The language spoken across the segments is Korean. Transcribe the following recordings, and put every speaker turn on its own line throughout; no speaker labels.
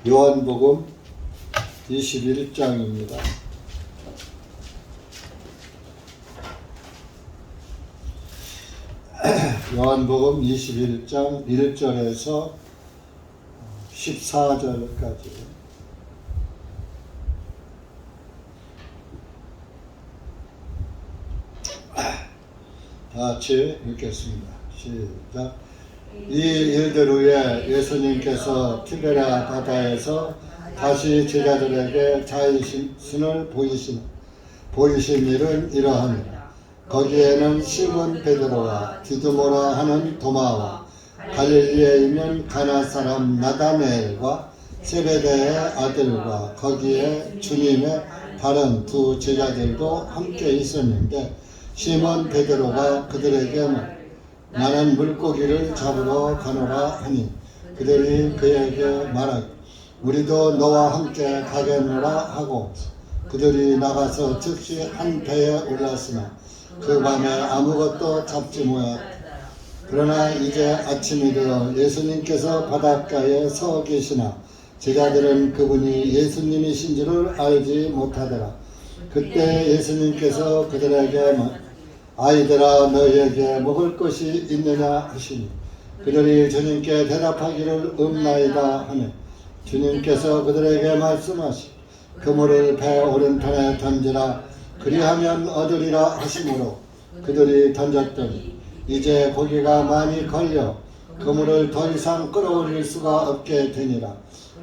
요한복음 21장입니다. 요한복음 21장 1절에서 14절까지 다 같이 읽겠습니다. 시작. 이 일들 후에 예수님께서 티베랴 바다에서 다시 제자들에게 자신을 보이신 일은 이러하니라. 거기에는 시몬 베드로와 디두모라 하는 도마와 갈릴리에 있는 가나 사람 나다네엘과 세베대의 아들과 거기에 주님의 다른 두 제자들도 함께 있었는데, 시몬 베드로가 그들에게 나는 물고기를 잡으러 가노라 하니, 그들이 그에게 말하기 우리도 너와 함께 가겠노라 하고, 그들이 나가서 즉시 한 배에 올랐으나 그 밤에 아무것도 잡지 못하였다. 그러나 이제 아침이 되어 예수님께서 바닷가에 서 계시나 제자들은 그분이 예수님이신 줄을 알지 못하더라. 그때 예수님께서 그들에게 아이들아, 너희에게 먹을 것이 있느냐 하시니, 그들이 주님께 대답하기를 없나이다 하니, 주님께서 그들에게 말씀하시 그물을 배 오른편에 던지라. 그리하면 얻으리라 하시므로 그들이 던졌더니 이제 고기가 많이 걸려 그물을 더 이상 끌어올릴 수가 없게 되니라.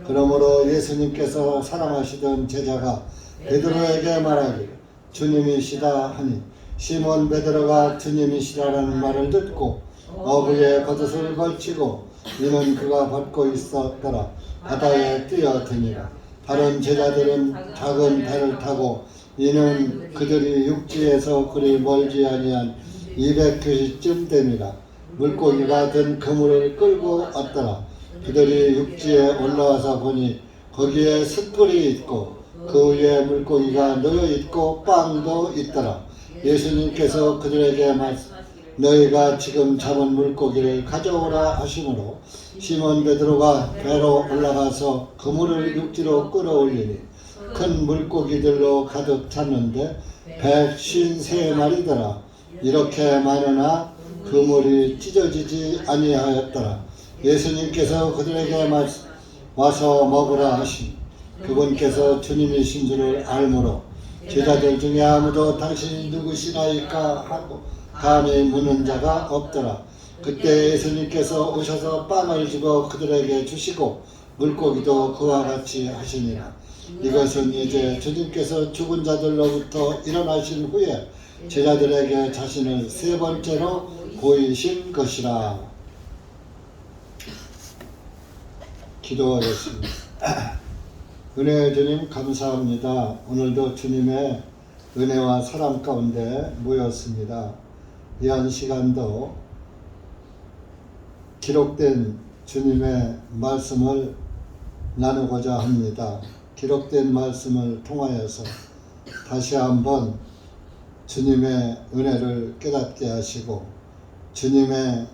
그러므로 예수님께서 사랑하시던 제자가 베드로에게 말하기를 주님이시다 하니, 시몬 베드로가 주님이시라는 말을 듣고 어부에 겉옷을 걸치고, 이는 그가 벗고 있었더라, 바다에 뛰어드니라. 다른 제자들은 작은 배를 타고, 이는 그들이 육지에서 그리 멀지 아니한 200규시쯤 되니라. 물고기가 든 그물을 끌고 왔더라. 그들이 육지에 올라와서 보니 거기에 숯불이 있고 그 위에 물고기가 놓여 있고 빵도 있더라. 예수님께서 그들에게 너희가 지금 잡은 물고기를 가져오라 하시므로 시몬 베드로가 배로 올라가서 그물을 육지로 끌어올리니 큰 물고기들로 가득 찼는데 153마리더라. 이렇게 많으나 그물이 찢어지지 아니하였더라. 예수님께서 그들에게 와서 먹으라 하시니, 그분께서 주님이신 줄을 알므로 제자들 중에 아무도 당신이 누구시나이까 하고 감히 묻는 자가 없더라. 그때 예수님께서 오셔서 빵을 집어 그들에게 주시고 물고기도 그와 같이 하시니라. 이것은 이제 주님께서 죽은 자들로부터 일어나신 후에 제자들에게 자신을 세 번째로 보이신 것이라. 기도하겠습니다. 은혜의 주님 감사합니다. 오늘도 주님의 은혜와 사랑 가운데 모였습니다. 이 한 시간도 기록된 주님의 말씀을 나누고자 합니다. 기록된 말씀을 통하여서 다시 한번 주님의 은혜를 깨닫게 하시고, 주님의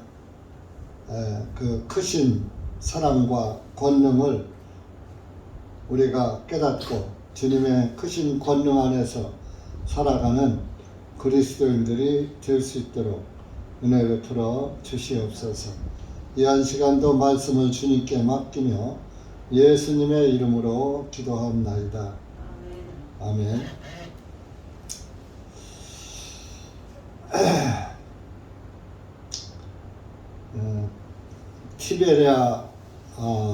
그 크신 사랑과 권능을 우리가 깨닫고 주님의 크신 권능 안에서 살아가는 그리스도인들이 될 수 있도록 은혜 베풀어 주시옵소서. 이 한 시간도 말씀을 주님께 맡기며 예수님의 이름으로 기도합나이다. 아멘. 티베랴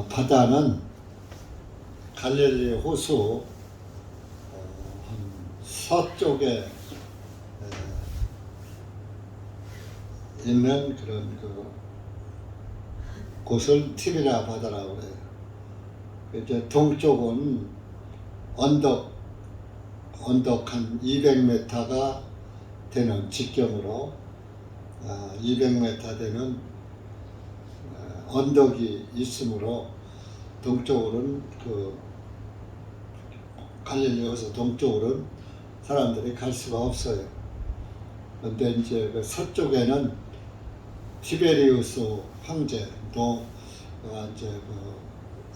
바다는 갈릴리 호수 서쪽에 있는 그런 곳을 티베랴 바다라고 해요. 이제 동쪽은 언덕 한 200m가 되는 직경으로 200m 되는 언덕이 있으므로 동쪽으로는 갈릴리 호수 동쪽으로는 사람들이 갈 수가 없어요. 그런데 이제 그 서쪽에는 티베리우스 황제도 이제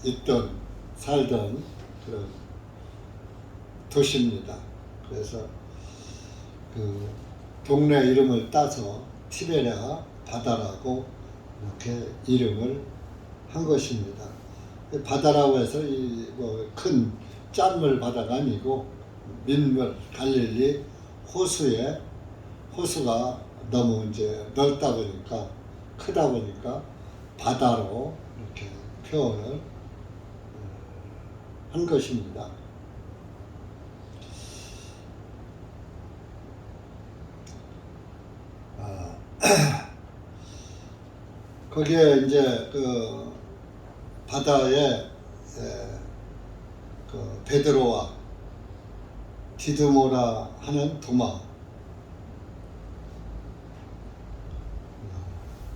있던 살던 그런 도시입니다. 그래서 그 동네 이름을 따서 티베리아 바다라고 이렇게 이름을 한 것입니다. 바다라고 해서 이 뭐 큰 짠물 바다가 아니고 민물 갈릴리 호수가 너무 이제 넓다 보니까 크다 보니까 바다로 이렇게 표현을 한 것입니다. 거기에 이제 그 바다에 그 베드로와 디두모라 하는 도마,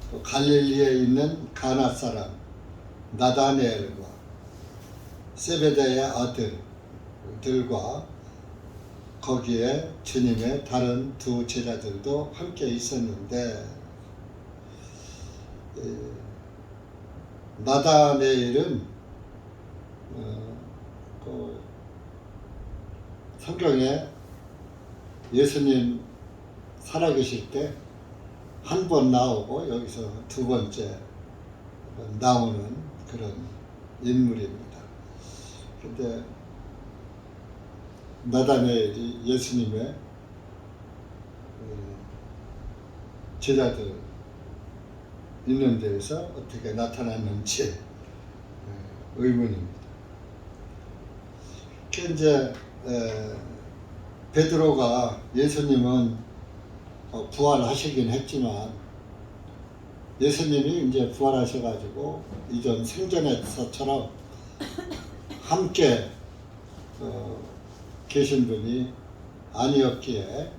또 갈릴리에 있는 가나 사람 나다네엘과 세베대의 아들들과 거기에 주님의 다른 두 제자들도 함께 있었는데, 나다네엘은 그 성경에 예수님 살아계실 때 한 번 나오고 여기서 두 번째 나오는 그런 인물입니다. 근데 나다네엘이 예수님의 제자들 있는 데에서 어떻게 나타났는지 의문입니다. 이제 베드로가 예수님은 부활하시긴 했지만 예수님이 이제 부활하셔가지고 이전 생전에서처럼 함께 계신 분이 아니었기에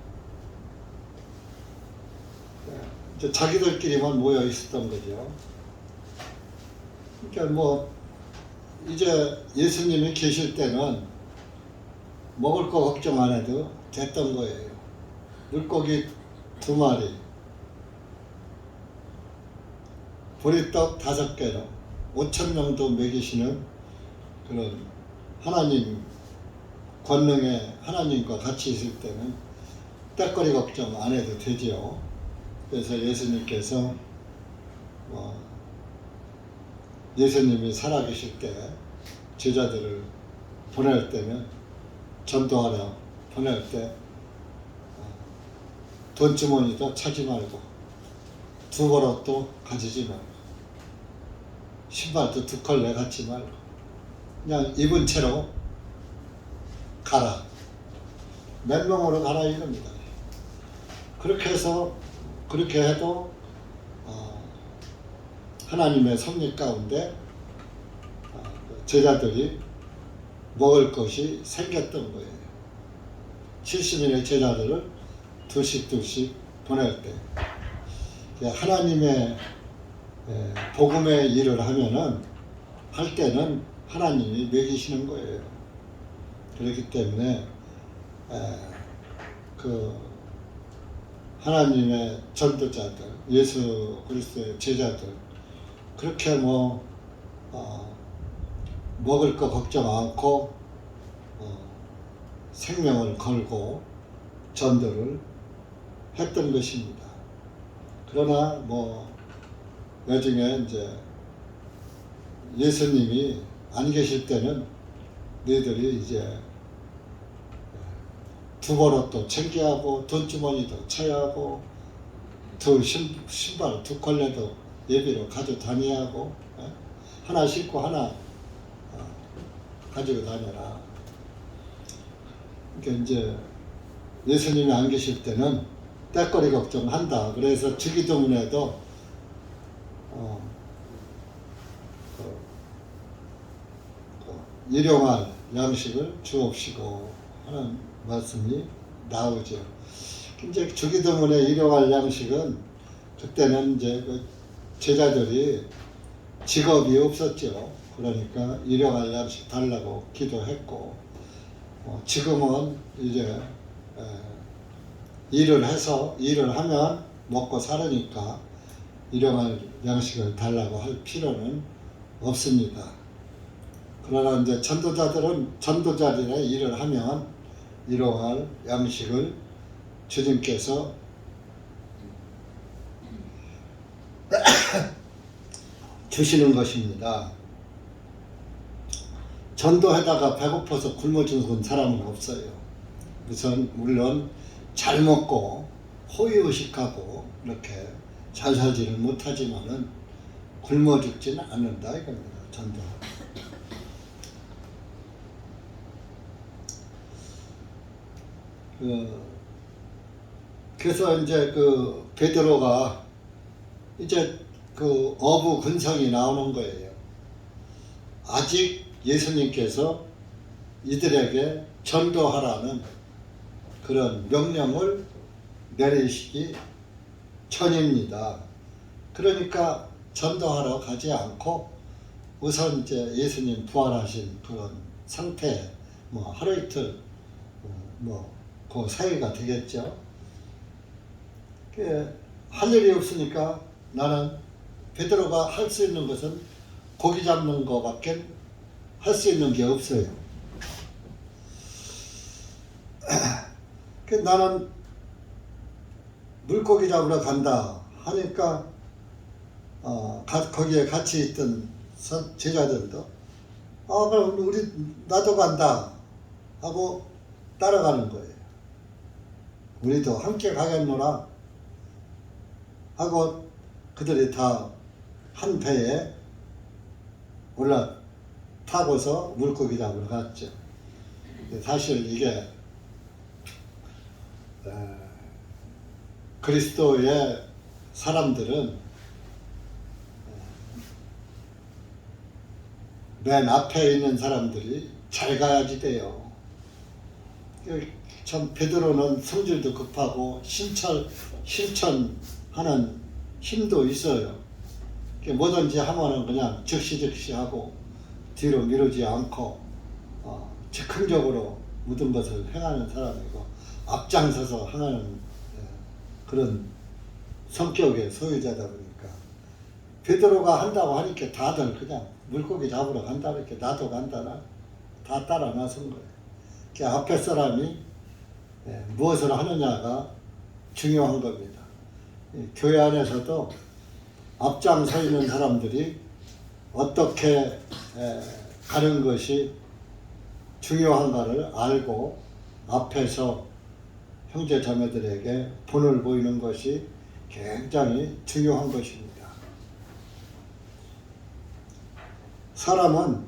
이제 자기들끼리만 모여 있었던 거죠. 그러니까 뭐 이제 예수님이 계실 때는 먹을 거 걱정 안 해도 됐던 거예요. 물고기 2마리, 보리떡 5개로 5,000명도 먹이시는 그런 하나님 권능의 하나님과 같이 있을 때는 때거리 걱정 안 해도 되지요. 그래서 예수님께서 예수님이 살아계실 때 제자들을 보낼 때는 전도하러 보낼 때 돈주머니도 차지 말고 두벌옷도 가지지 말고 신발도 2컬레 갖지 말고 그냥 입은 채로 가라. 몇 명으로 가라 이겁니다. 그렇게 해서 그렇게 해도 하나님의 섭리 가운데 제자들이 먹을 것이 생겼던 거예요. 70인의 제자들을 2씩 보낼 때 하나님의 복음의 일을 할 때는 하나님이 먹이시는 거예요. 그렇기 때문에 그 하나님의 전도자들, 예수 그리스도의 제자들 그렇게 먹을 거 걱정 않고 생명을 걸고 전도를 했던 것입니다. 그러나 나중에 이제 예수님이 안 계실 때는 너희들이 이제 두벌옷도 챙겨야 하고 돈주머니도 쳐야 하고 신발 2컬레도 예비로 가지고 다녀야 하고 하나 신고 하나 가지고 다녀라. 그러니까 이제 예수님이 안 계실 때는 때거리 걱정한다. 그래서 주기도문에도 일용할 양식을 주옵시고 하는 말씀이 나오죠. 이제 주기도문에 일용할 양식은 그때는 이제 그 제자들이 직업이 없었죠. 그러니까 일용할 양식 달라고 기도했고 지금은 이제 일을 하면 먹고 살으니까 일용할 양식을 달라고 할 필요는 없습니다. 그러나 이제 전도자들은 전도자들의 일을 하면 일용할 양식을 주님께서 주시는 것입니다. 전도하다가 배고파서 굶어 죽은 사람은 없어요. 물론 잘 먹고 호의호식하고 이렇게 잘 살지는 못하지만은 굶어 죽지는 않는다 이겁니다. 전도. 그래서 이제 그 베드로가 이제 그 어부 근성이 나오는 거예요. 아직 예수님께서 이들에게 전도하라는 그런 명령을 내리시기 전입니다. 그러니까 전도하러 가지 않고 우선 이제 예수님 부활하신 그런 상태, 뭐 하루 이틀, 그 사이가 되겠죠. 할 일이 없으니까 나는 베드로가 할 수 있는 것은 고기 잡는 거밖에 할 수 있는 게 없어요. 나는 물고기 잡으러 간다 하니까 거기에 같이 있던 제자들도 그럼 나도 간다 하고 따라가는 거예요. 우리도 함께 가겠노라 하고 그들이 다 한 배에 올라타고서 물고기 잡으러 갔죠. 사실 이게 그리스도의 사람들은 맨 앞에 있는 사람들이 잘 가야지 돼요. 참 베드로는 성질도 급하고 실천하는 힘도 있어요. 뭐든지 하면은 그냥 즉시 하고 뒤로 미루지 않고 즉흥적으로 모든 것을 행하는 사람이고 앞장서서 하는 그런 성격의 소유자다 보니까 베드로가 한다고 하니까 다들 그냥 물고기 잡으러 간다 이렇게 나도 간다나 다 따라 나선 거예요. 그 앞에 사람이 무엇을 하느냐가 중요한 겁니다. 교회 안에서도 앞장서 있는 사람들이 어떻게 가는 것이 중요한가를 알고 앞에서 형제 자매들에게 본을 보이는 것이 굉장히 중요한 것입니다. 사람은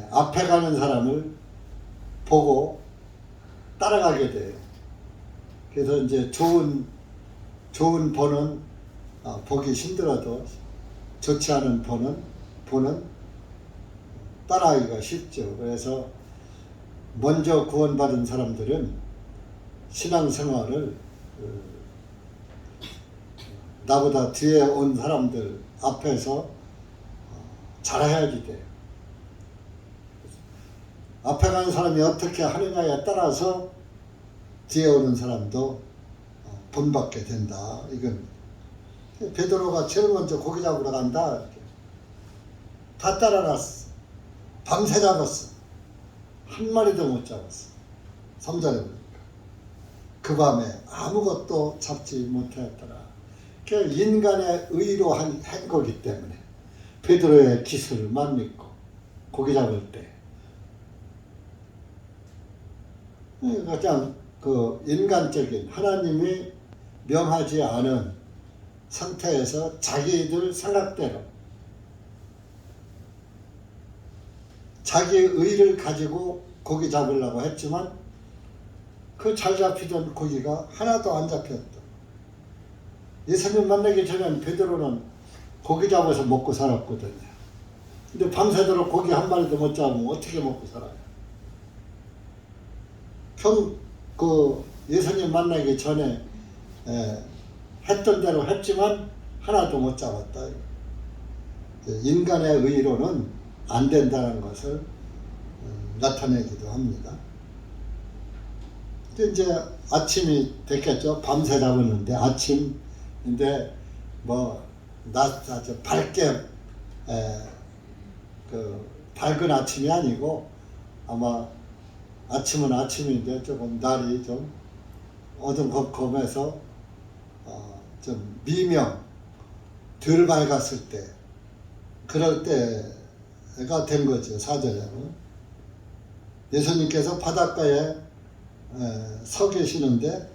앞에 가는 사람을 보고 따라가게 돼요. 그래서 이제 좋은 본은 보기 힘들어도 좋지 않은 본은 따라하기가 쉽죠. 그래서 먼저 구원받은 사람들은 신앙생활을 나보다 뒤에 온 사람들 앞에서 잘해야지 돼요. 앞에 가는 사람이 어떻게 하느냐에 따라서 뒤에 오는 사람도 본받게 된다. 이건 베드로가 제일 먼저 고기 잡으러 간다. 이렇게. 다 따라갔어. 밤새 잡았어. 한 마리도 못 잡았어. 3절에 보니까. 그 밤에 아무것도 잡지 못하였더라. 그 인간의 의로 한 거기 때문에 베드로의 기술만 믿고 고기 잡을 때 가장 그 인간적인 하나님이 명하지 않은 상태에서 자기들 생각대로 자기 의를 가지고 고기 잡으려고 했지만 그 잘 잡히던 고기가 하나도 안 잡혔다. 예수님 만나기 전엔 베드로는 고기 잡아서 먹고 살았거든요. 근데 밤새도록 고기 한 마리도 못 잡으면 어떻게 먹고 살아요? 예수님 만나기 전에 했던 대로 했지만 하나도 못 잡았다. 인간의 의로는 안 된다는 것을 나타내기도 합니다. 이제 아침이 됐겠죠. 밤새 잡았는데 아침인데 낮 아주 밝게 밝은 아침이 아니고 아마 아침은 아침인데 조금 날이 좀 어둠컴컴해서 좀 미명 덜 밝았을 때 그럴 때가 된 거죠. 사절에는 예수님께서 바닷가에 서 계시는데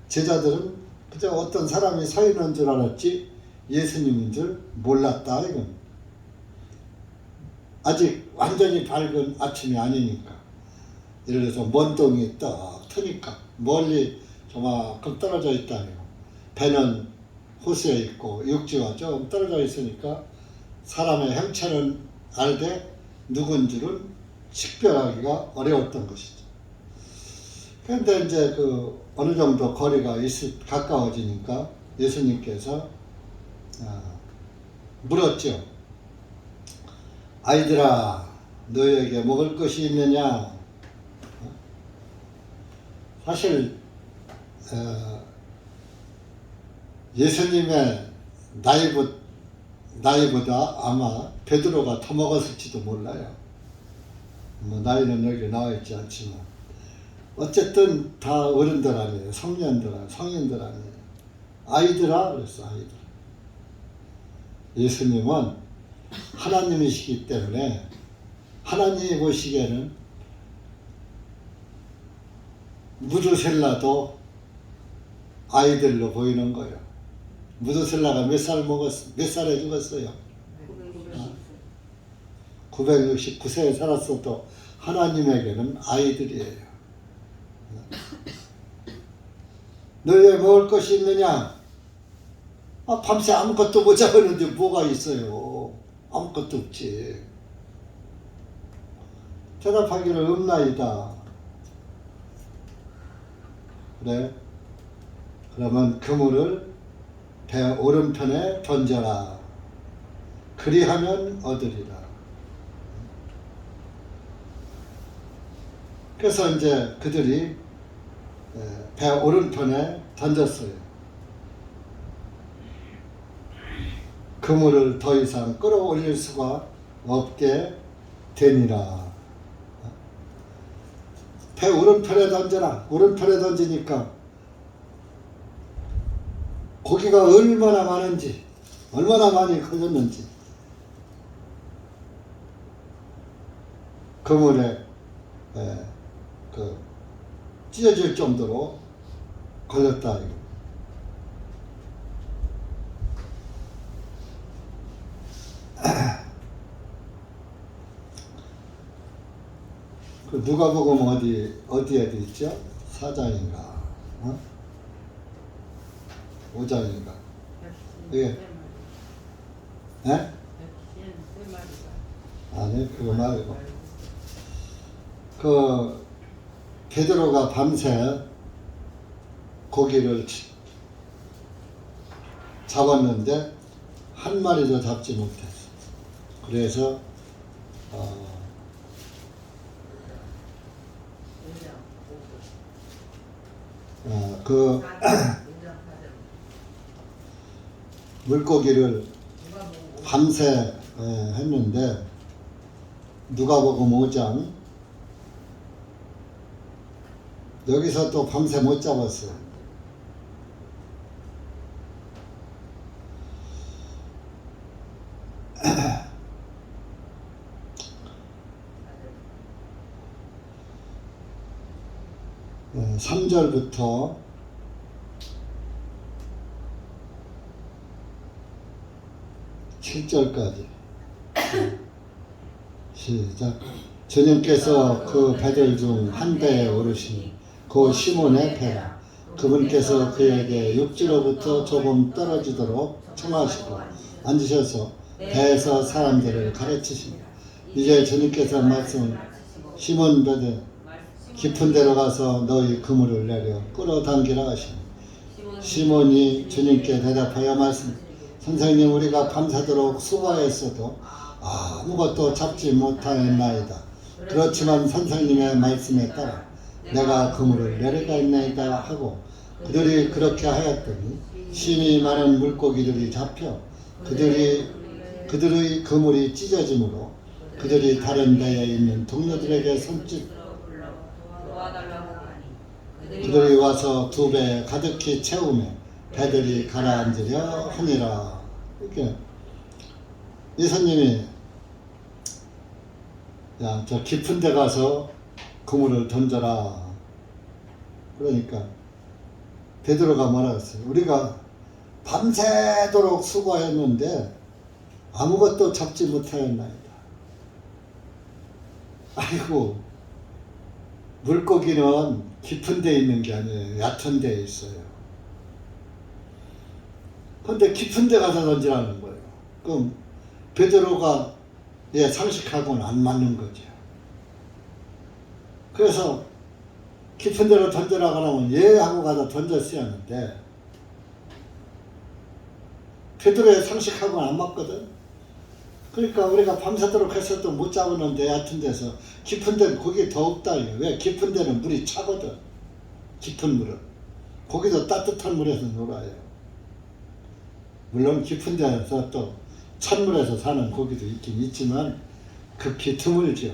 제자들은 그저 어떤 사람이 서 있는 줄 알았지 예수님인 줄 몰랐다 이건. 아직 완전히 밝은 아침이 아니니까. 예를 들어서 먼 동이 떡 트니까 멀리 저만큼 떨어져 있다니요. 배는 호수에 있고 육지와 좀 떨어져 있으니까 사람의 형체는 알되 누군지는 식별하기가 어려웠던 것이죠. 그런데 이제 그 어느 정도 거리가 가까워지니까 예수님께서 물었죠. 아이들아, 너희에게 먹을 것이 있느냐? 사실 예수님의 나이보다 아마 베드로가 더 먹었을지도 몰라요. 뭐 나이는 여기 나와 있지 않지만 어쨌든 다 어른들 아니에요. 성년들 아니에요. 아이들아 그랬어. 아이들. 예수님은 하나님이시기 때문에 하나님이 보시기에는 무드셀라도 아이들로 보이는 거예요. 무드셀라가 몇 살에 죽었어요? 969세에 살았어도 하나님에게는 아이들이에요. 너희에 먹을 것이 있느냐? 밤새 아무것도 못 잡았는데 뭐가 있어요? 아무것도 없지. 대답하기를 없나이다. 그래? 그러면 그물을 배 오른편에 던져라. 그리하면 얻으리라. 그래서 이제 그들이 배 오른편에 던졌어요. 그물을 더 이상 끌어올릴 수가 없게 되니라. 배 오른편에 던져라. 오른편에 던지니까 고기가 얼마나 많은지, 얼마나 많이 걸렸는지 그물에 찢어질 정도로 걸렸다. 그 누가복음 어디에 있죠? 4장인가? 5장인가? 예. 예? 아니 그거 말고 그 베드로가 밤새 고기를 잡았는데 한 마리도 잡지 못했어. 그래서 그 물고기를 밤새 했는데 누가복음 5장 여기서 또 밤새 못 잡았어요. 네, 3절부터 7절까지 시작. 주님께서 그 배들 중 한 배에 오르시니 그 시몬의 배라. 그분께서 그에게 육지로부터 조금 떨어지도록 청하시고 앉으셔서 배에서 사람들을 가르치시니 이제 주님께서 말씀 시몬 배들 깊은 데로 가서 너희 그물을 내려 끌어당기라 하시니 시몬이 주님께 대답하여 말씀 선생님 우리가 밤새도록 수고하였어도 아무것도 잡지 못하였나이다. 그렇지만 선생님의 말씀에 따라 내가 그물을 내려가있나이다 하고 그들이 그렇게 하였더니 심히 많은 물고기들이 잡혀 그들의 그물이 찢어지므로 그들이 다른 데에 있는 동료들에게 손짓 그들이 와서 두 배 가득히 채우며 배들이 가라앉으려 하니라. 이렇게 예수님이 야, 저 깊은 데 가서 그물을 던져라. 그러니까 베드로가 뭐라 했어요? 우리가 밤새도록 수고했는데 아무것도 잡지 못하였나이다. 아이고, 물고기는 깊은 데 있는 게 아니에요. 얕은 데에 있어요. 근데 깊은 데 가서 던지라는 거예요. 그럼 베드로가 상식하고는 안 맞는 거죠. 그래서 깊은 데로 던져라 그러면 하고 가서 던졌어야 하는데 베드로의 상식하고는 안 맞거든. 그러니까 우리가 밤새도록 해서도 못 잡았는데 얕은 데서 깊은 데는 거기 더욱다. 왜? 깊은 데는 물이 차거든. 깊은 물은. 거기도 따뜻한 물에서 놀아요. 물론 깊은 데서 또 찬물에서 사는 고기도 있긴 있지만 극히 드물죠.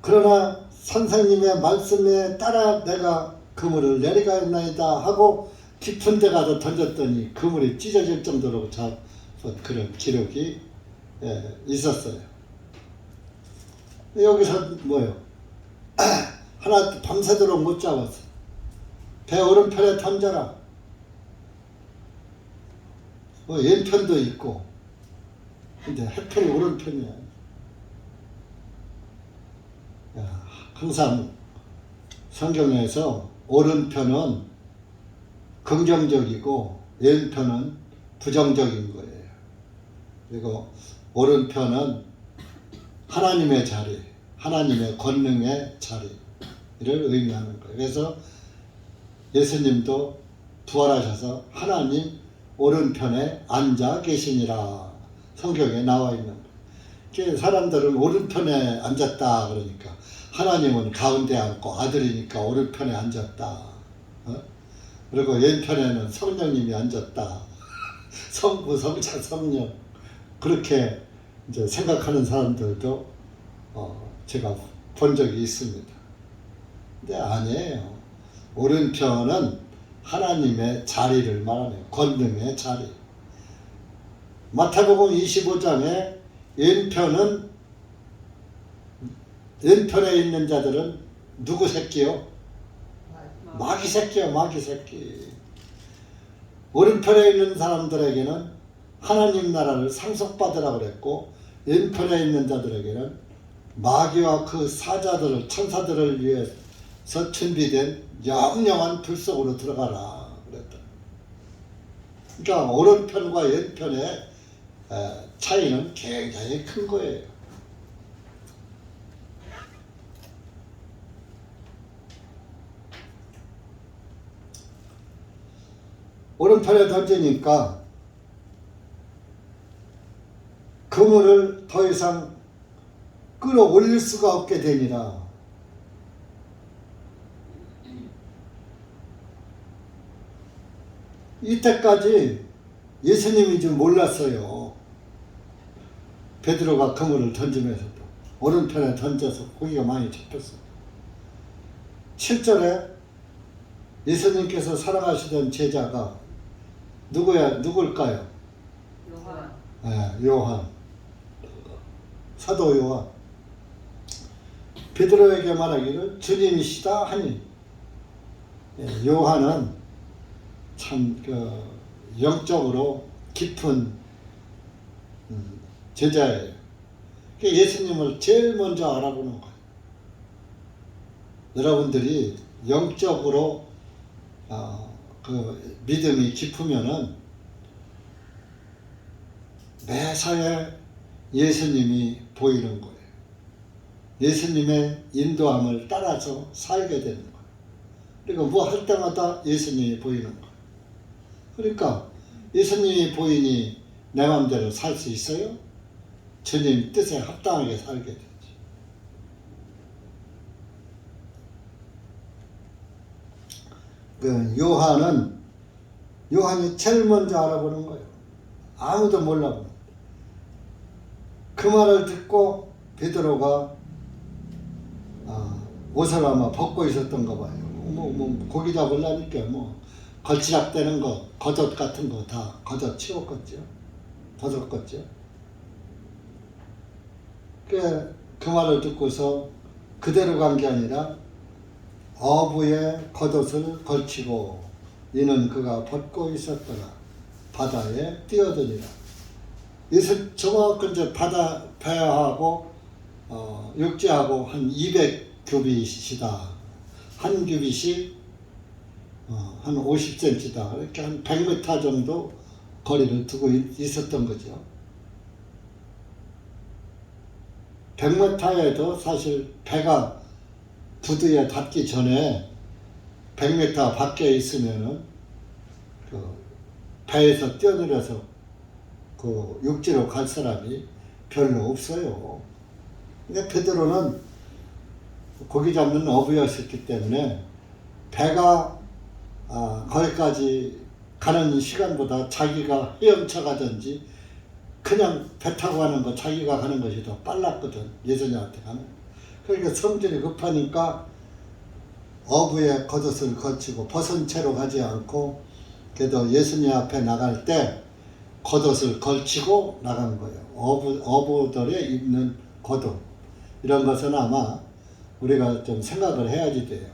그러나 선생님의 말씀에 따라 내가 그물을 내려가였나이다 하고 깊은 데 가서 던졌더니 그물이 찢어질 정도로 잡은 그런 기록이 있었어요. 여기서 뭐요? 하나 밤새도록 못 잡았어. 배 오른편에 던져라. 왼편도 있고 근데 해편이 오른편이야. 항상 성경에서 오른편은 긍정적이고 왼편은 부정적인 거예요. 그리고 오른편은 하나님의 자리, 하나님의 권능의 자리를 의미하는 거예요. 그래서 예수님도 부활하셔서 하나님 오른편에 앉아 계시니라 성경에 나와 있는 거예요. 사람들은 오른편에 앉았다 그러니까 하나님은 가운데 앉고 아들이니까 오른편에 앉았다. 그리고 왼편에는 성령님이 앉았다. 성부, 성자, 성령. 그렇게 이제 생각하는 사람들도 제가 본 적이 있습니다. 근데 아니에요. 오른편은 하나님의 자리를 말하네요. 권능의 자리. 마태복음 25장에 왼편에 있는 자들은 누구 새끼요? 마귀 새끼요, 마귀 새끼. 오른편에 있는 사람들에게는 하나님 나라를 상속받으라 그랬고 왼편에 있는 자들에게는 마귀와 그 사자들을, 천사들을 위해서 준비된 영영한 불 속으로 들어가라 그랬다. 그러니까 오른편과 왼편의 차이는 굉장히 큰 거예요. 오른편에 던지니까 그물을 더 이상 끌어올릴 수가 없게 되니라. 이때까지 예수님인 줄 몰랐어요. 베드로가 그물을 던지면서도 오른편에 던져서 고기가 많이 잡혔어요. 7절에 예수님께서 사랑하시던 제자가 누굴까요?
요한.
요한. 사도 요한. 베드로에게 말하기를 주님이시다 하니 요한은 참 영적으로 깊은 제자예요. 예수님을 제일 먼저 알아보는 거예요. 여러분들이 영적으로 그 믿음이 깊으면은 매사에 예수님이 보이는 거예요. 예수님의 인도함을 따라서 살게 되는 거예요. 그러니까 뭐 할 때마다 예수님이 보이는 거예요. 그러니까 예수님이 보이니 내 마음대로 살 수 있어요? 주님 뜻에 합당하게 살게 되지. 그 요한이 제일 먼저 알아보는 거예요. 아무도 몰라보는. 그 말을 듣고 베드로가 옷을 아마 벗고 있었던가 봐요. 고기 잡으려니까 걸치락대는 거, 겉옷 같은 거 다 걷어 치웠겠죠. 벗었겠죠. 그 말을 듣고서 그대로 간 게 아니라 어부의 겉옷을 걸치고 이는 그가 벗고 있었더라. 바다에 뛰어드니라. 이것은 정확히 이제 바다 배하고 육지하고 한 200규빗이다. 한 규빗이 한 50cm다. 이렇게 한 100m 정도 거리를 두고 있었던 거죠. 100m에도 사실 배가 부두에 닿기 전에 100m 밖에 있으면은 그 배에서 뛰어내려서 그 육지로 갈 사람이 별로 없어요. 근데 베드로는 고기 잡는 어부였었기 때문에 배가 거기까지 가는 시간보다 자기가 헤엄쳐 가든지 그냥 배 타고 가는 거 자기가 가는 것이 더 빨랐거든. 예수님한테 가는. 그러니까 성질이 급하니까 어부의 겉옷을 걸치고 벗은 채로 가지 않고 그래도 예수님 앞에 나갈 때 겉옷을 걸치고 나간 거예요. 어부들의 입는 겉옷. 이런 것은 아마 우리가 좀 생각을 해야지 돼요.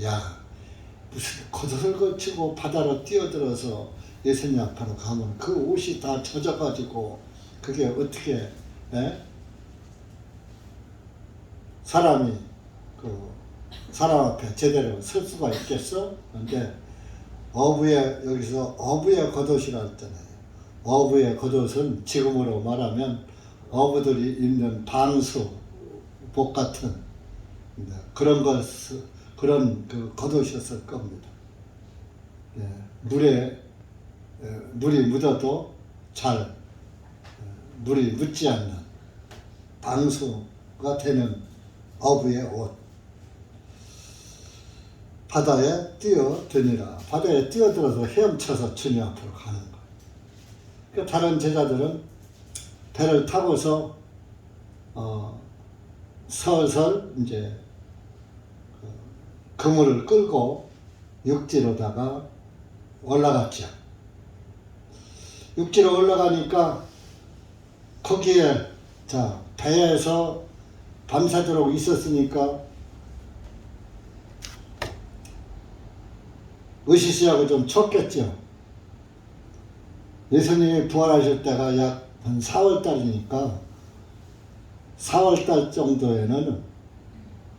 야, 무슨 겉옷을 걸치고 바다로 뛰어들어서 예수님 앞으로 가면 그 옷이 다 젖어가지고 그게 어떻게 사람이 사람 앞에 제대로 설 수가 있겠어? 근데 여기서 어부의 겉옷이라 했잖아요. 어부의 겉옷은 지금으로 말하면 어부들이 입는 방수복 같은 그런 그 겉옷이었을 겁니다. 물이 묻어도 잘 물이 묻지 않는 방수가 되는 어부의 옷. 바다에 뛰어드니라. 바다에 뛰어들어서 헤엄쳐서 주님 앞으로 가는 거예요. 그러니까 다른 제자들은 배를 타고서 설설 이제 그물을 끌고 육지로다가 올라갔죠. 육지로 올라가니까 거기에 배에서 밤새도록 있었으니까 으시시하고 좀 쳤겠죠. 예수님이 부활하실 때가 약 한 4월달이니까 4월달 정도에는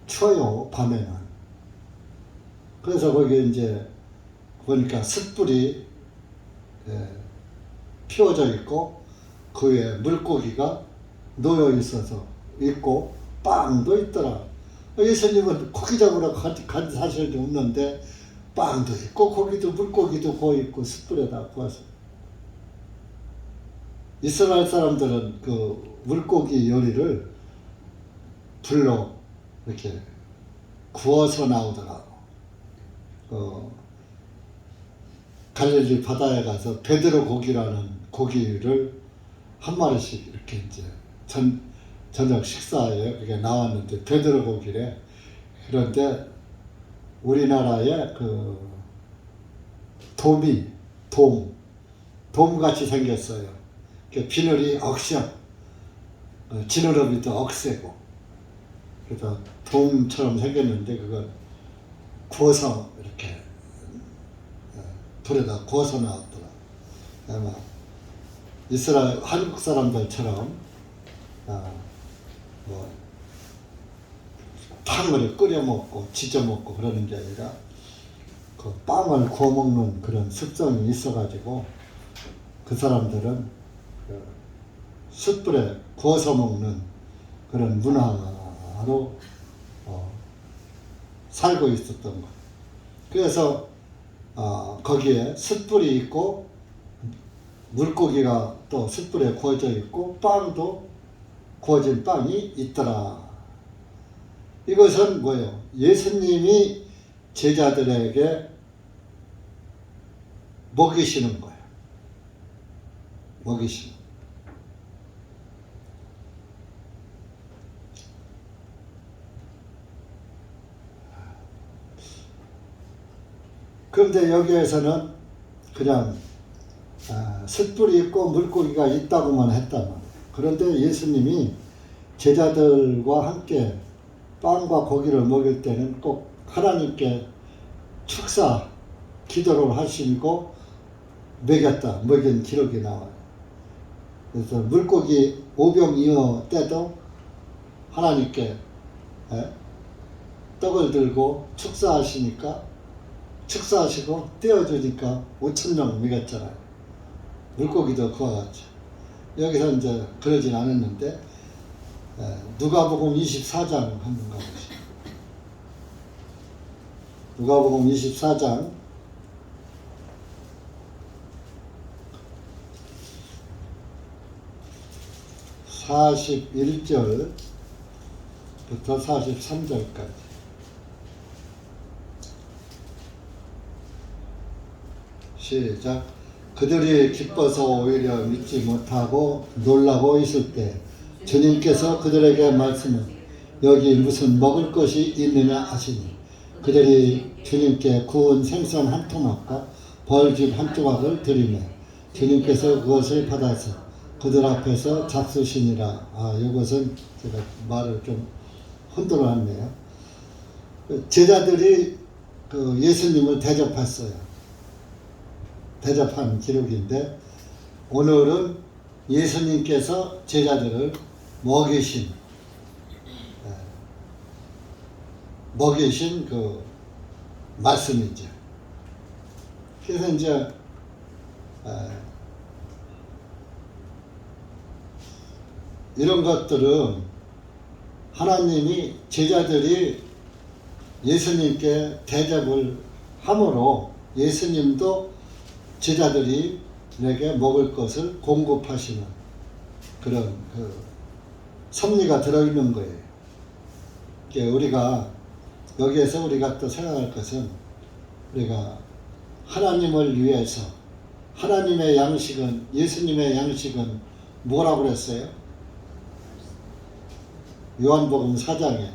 추워요, 밤에는. 그래서 거기 이제 보니까 숯불이 피워져 있고 그 위에 물고기가 놓여 있어서 있고 빵도 있더라. 예수님은 고기 잡으러 간 사실도 없는데 빵도 있고 고기도 물고기도 구워 있고 숯불에다 구워서. 이스라엘 사람들은 그 물고기 요리를 불로 이렇게 구워서 나오더라고. 갈릴리 바다에 가서 베드로 고기라는 고기를 한 마리씩 이렇게 이제 저녁 식사에 이렇게 나왔는데 베드로 고기래. 그런데 우리나라에 그 돔같이 생겼어요. 비늘이 억션, 지느러미도 억세고, 그래서 돔처럼 생겼는데 그걸 구워서 이렇게 불에다 구워서 나왔더라. 아마 이스라엘 한국 사람들처럼 탕을 끓여 먹고 지져 먹고 그러는 게 아니라 그 빵을 구워 먹는 그런 습성이 있어가지고 그 사람들은 숯불에 구워서 먹는 그런 문화로 살고 있었던 거예요. 그래서 거기에 숯불이 있고 물고기가 또 숯불에 구워져 있고 빵도 구워진 빵이 있더라. 이것은 뭐예요? 예수님이 제자들에게 먹이시는 거예요. 먹이시는. 그런데 여기에서는 그냥 숯불이 있고 물고기가 있다고만 했단 말이에요. 그런데 예수님이 제자들과 함께 빵과 고기를 먹일 때는 꼭 하나님께 축사 기도를 하시고 먹인 기록이 나와요. 그래서 물고기 오병이어 때도 하나님께 떡을 들고 축사하시고 떼어주니까 5,000명 먹였잖아요. 물고기도 그와 같죠. 여기서 이제 그러진 않았는데 누가복음 24장 한번 가보시죠. 누가복음 24장 41절부터 43절까지. 시작. 그들이 기뻐서 오히려 믿지 못하고 놀라고 있을 때 주님께서 그들에게 말씀은 여기 무슨 먹을 것이 있느냐 하시니 그들이 주님께 구운 생선 한 토막과 벌집 한 조각을 드리며 주님께서 그것을 받아서 그들 앞에서 잡수시니라. 이것은 제가 말을 좀 혼돈했네요. 제자들이 그 예수님을 대접한 기록인데 오늘은 예수님께서 제자들을 먹이신 그 말씀이죠. 그래서 이제 이런 것들은 하나님이 제자들이 예수님께 대접을 함으로 예수님도 제자들에게 먹을 것을 공급하시는 그런 섭리가 들어있는 거예요. 우리가 여기에서 우리가 또 생각할 것은 우리가 하나님을 위해서 하나님의 양식은 예수님의 양식은 뭐라고 그랬어요? 요한복음 4장에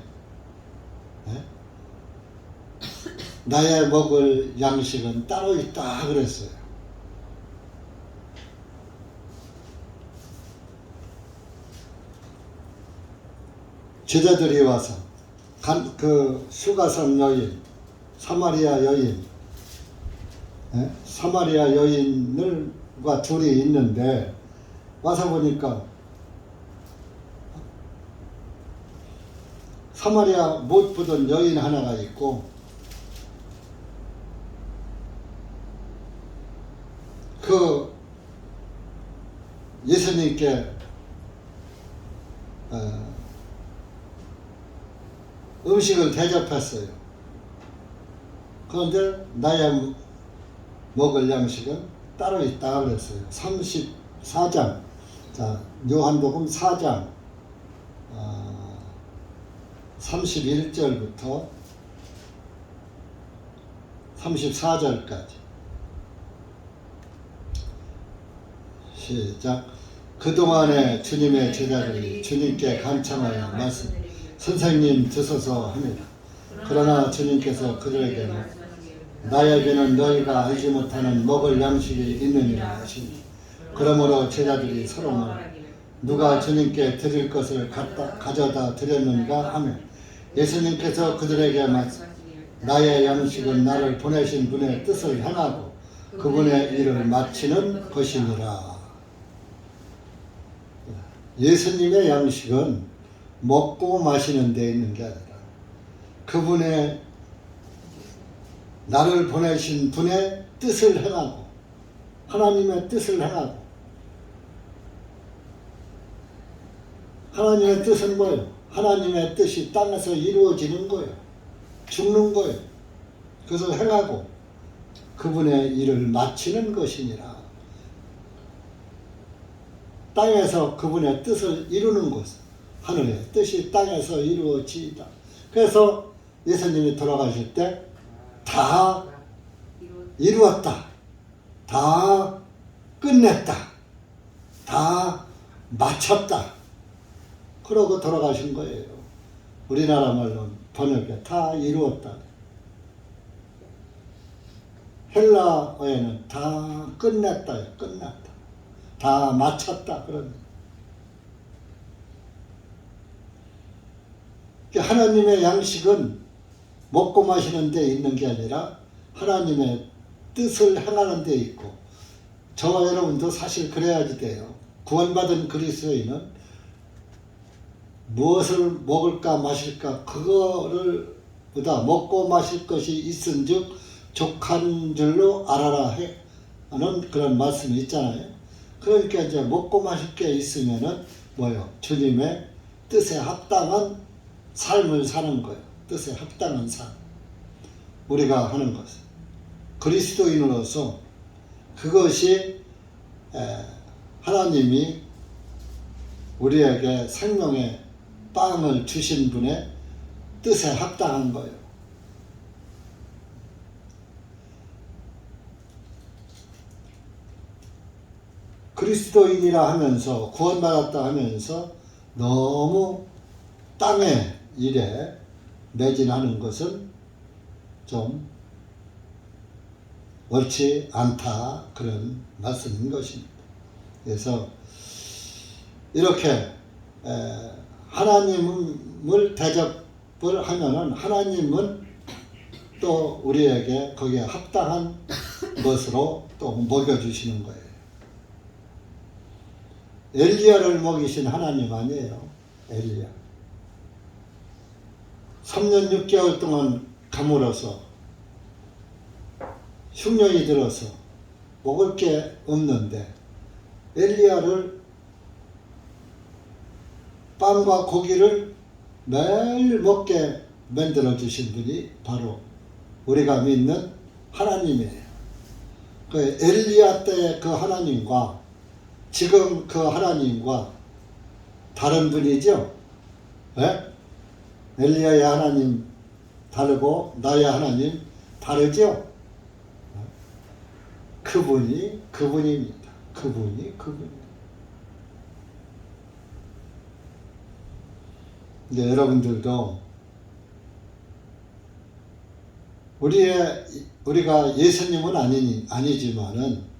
나의 먹을 양식은 따로 있다 그랬어요. 제자들이 와서 그 수가성 여인, 사마리아 여인과 둘이 있는데 와서 보니까 사마리아 못 보던 여인 하나가 있고 그 예수님께 음식을 대접했어요. 그런데 나의 먹을 양식은 따로 있다 그랬어요. 34장, 자 요한복음 4장 31절부터 34절까지 시작. 그동안에 주님의 제자들이 주님께 간청하여 말씀 선생님 드소서 합니다. 그러나 주님께서 그들에게 나에게는 너희가 알지 못하는 먹을 양식이 있느니라 하시니 그러므로 제자들이 서로 누가 주님께 드릴 것을 가져다 드렸는가 하며 예수님께서 그들에게 말씀 나의 양식은 나를 보내신 분의 뜻을 행하고 그분의 일을 마치는 것이니라. 예수님의 양식은 먹고 마시는 데 있는 게 아니라 그분의 나를 보내신 분의 뜻을 행하고 하나님의 뜻을 행하고 하나님의 뜻은 뭐예요? 하나님의 뜻이 땅에서 이루어지는 거예요. 죽는 거예요. 그것을 행하고 그분의 일을 마치는 것이니라. 땅에서 그분의 뜻을 이루는 것, 하늘의 뜻이 땅에서 이루어지다. 그래서 예수님이 돌아가실 때 다 이루었다, 다 끝냈다. 다 마쳤다. 그러고 돌아가신 거예요. 우리나라 말로는 번역에 다 이루었다. 헬라어에는 다 끝냈다. 끝났다. 다 마쳤다. 그런. 하나님의 양식은 먹고 마시는 데 있는 게 아니라 하나님의 뜻을 행하는 데 있고, 저와 여러분도 사실 그래야지 돼요. 구원받은 그리스도인은 무엇을 먹을까 마실까 그거를 보다 먹고 마실 것이 있은즉 족한 줄로 알아라 하는 그런 말씀이 있잖아요. 그러니까 이제 먹고 마실 게 있으면은 뭐요? 주님의 뜻에 합당한 삶을 사는 거예요. 뜻에 합당한 삶. 우리가 하는 것. 그리스도인으로서 그것이 하나님이 우리에게 생명의 빵을 주신 분의 뜻에 합당한 거예요. 그리스도인이라 하면서 구원받았다 하면서 너무 땅의 일에 매진하는 것은 좀 옳지 않다, 그런 말씀인 것입니다. 그래서 이렇게 하나님을 대접을 하면은 하나님은 또 우리에게 거기에 합당한 것으로 또 먹여주시는 거예요. 엘리야를 먹이신 하나님 아니에요. 엘리야 3년 6개월 동안 가물어서 흉년이 들어서 먹을 게 없는데 엘리야를 빵과 고기를 매일 먹게 만들어 주신 분이 바로 우리가 믿는 하나님이에요. 그 엘리야 때의 그 하나님과 지금 그 하나님과 다른 분이죠. 네? 엘리야의 하나님 다르고 나의 하나님 다르죠. 그분입니다. 그분입니다. 이제 여러분들도 우리가 예수님은 아니지만은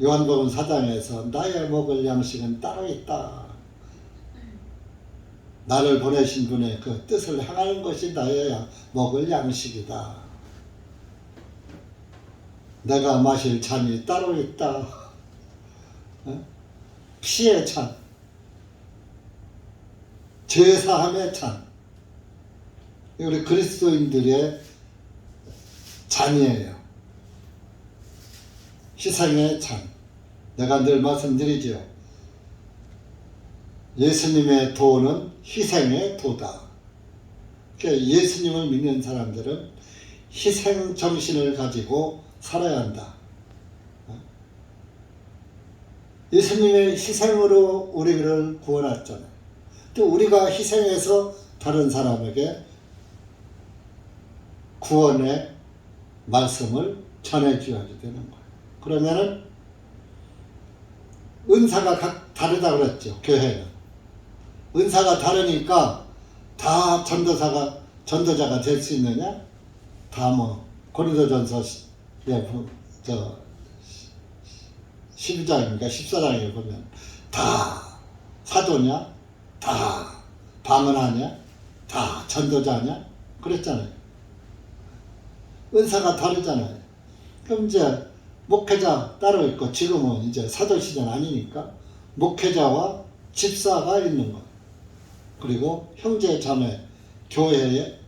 요한복음 4장에서 나의 먹을 양식은 따로 있다. 나를 보내신 분의 그 뜻을 행하는 것이 나의 먹을 양식이다. 내가 마실 잔이 따로 있다. 피의 잔, 죄사함의 잔. 우리 그리스도인들의 잔이에요. 희생의 잔. 내가 늘 말씀드리죠. 예수님의 도는 희생의 도다. 그러니까 예수님을 믿는 사람들은 희생 정신을 가지고 살아야 한다. 예수님의 희생으로 우리를 구원했잖아요. 또 우리가 희생해서 다른 사람에게 구원의 말씀을 전해줘야 되는 거예요. 그러면은 은사가 각 다르다 그랬죠. 교회는 은사가 다르니까 다 전도자가 될 수 있느냐? 다 고린도전서 12장인가 14장에 보면 다 사도냐? 다 방언하냐? 다 전도자냐? 그랬잖아요. 은사가 다르잖아요. 그럼 이제 목회자 따로 있고, 지금은 이제 사도 시대는 아니니까 목회자와 집사가 있는 거예요. 그리고 형제 자매 교회에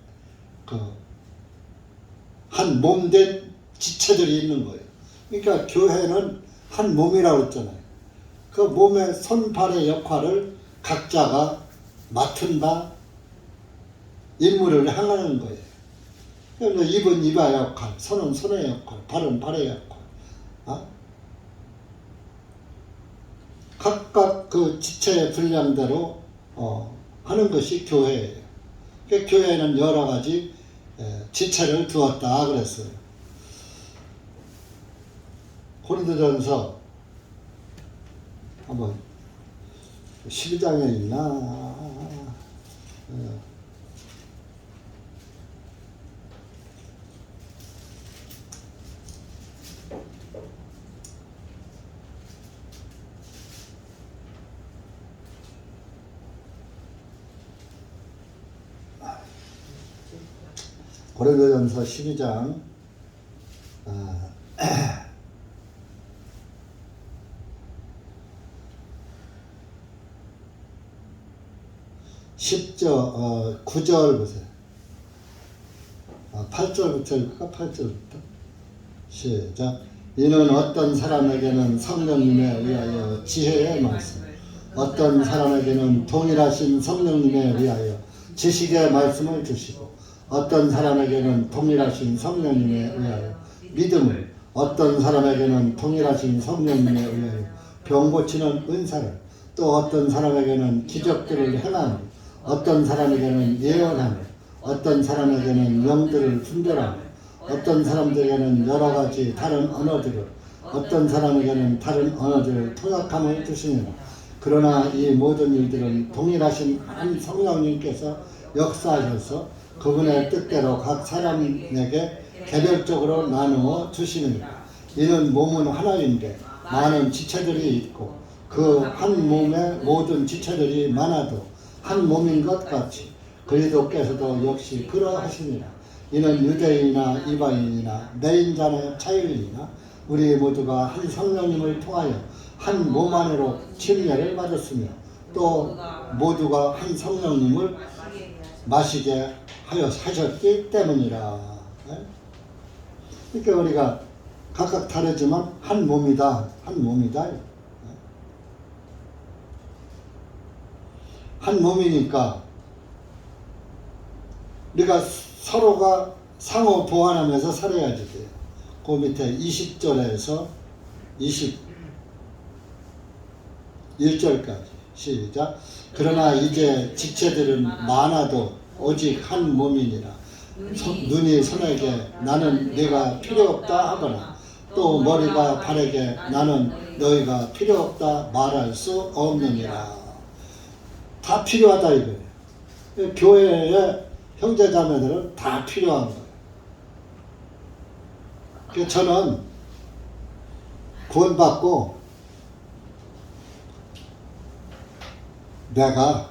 한 몸된 지체들이 있는 거예요. 그러니까 교회는 한 몸이라고 했잖아요. 그 몸의 손발의 역할을 각자가 맡은 바 임무를 행하는 거예요. 그래서 입은 입의 역할, 손은 손의 역할, 발은 발의 역할. 각각 그 지체의 분량대로 하는 것이 교회예요. 그 교회에는 여러 가지 지체를 두었다 그랬어요. 고린도전서 한번 12장에 있나? 고린도전서 12장 9절 보세요. 8절부터 읽을까? 8절부터 시작. 이는 어떤 사람에게는 성령님에 의하여 지혜의 말씀, 어떤 사람에게는 동일하신 성령님에 의하여 지식의 말씀을 주시고, 어떤 사람에게는 동일하신 성령님에 의하여 믿음을, 어떤 사람에게는 동일하신 성령님에 의하여 병 고치는 은사를, 또 어떤 사람에게는 기적들을 행하며, 어떤 사람에게는 예언하며, 어떤 사람에게는 영들을 분별하며, 어떤 사람들에게는 여러 가지 다른 언어들을, 어떤 사람에게는 다른 언어들을 통역함을 주시니라. 그러나 이 모든 일들은 동일하신 한 성령님께서 역사하셔서 그분의 뜻대로 각 사람에게 개별적으로 나누어 주시느니라. 이는 몸은 하나인데 많은 지체들이 있고, 그 한 몸에 모든 지체들이 많아도 한 몸인 것 같이 그리스도께서도 역시 그러하시니라. 이는 유대인이나 이방인이나 내인자나 자유인이나 우리 모두가 한 성령님을 통하여 한 몸 안으로 침례를 받았으며, 또 모두가 한 성령님을 마시게 하셨기 때문이라. 그러니까 우리가 각각 다르지만 한 몸이다, 한 몸이다. 한 몸이니까 우리가 서로가 상호 보완하면서 살아야지 돼요. 그 밑에 20절에서 21절까지 시작. 그러나 이제 지체들은 많아도 오직 한 몸이니라. 눈이 손에게 나는 네가 필요 없다 하거나, 또 머리가 발에게 나는 너희가 필요 없다 말할 수 없느니라. 다 필요하다 이거예요. 교회의 형제자매들은 다 필요한 거예요. 그래서 저는 구원받고 내가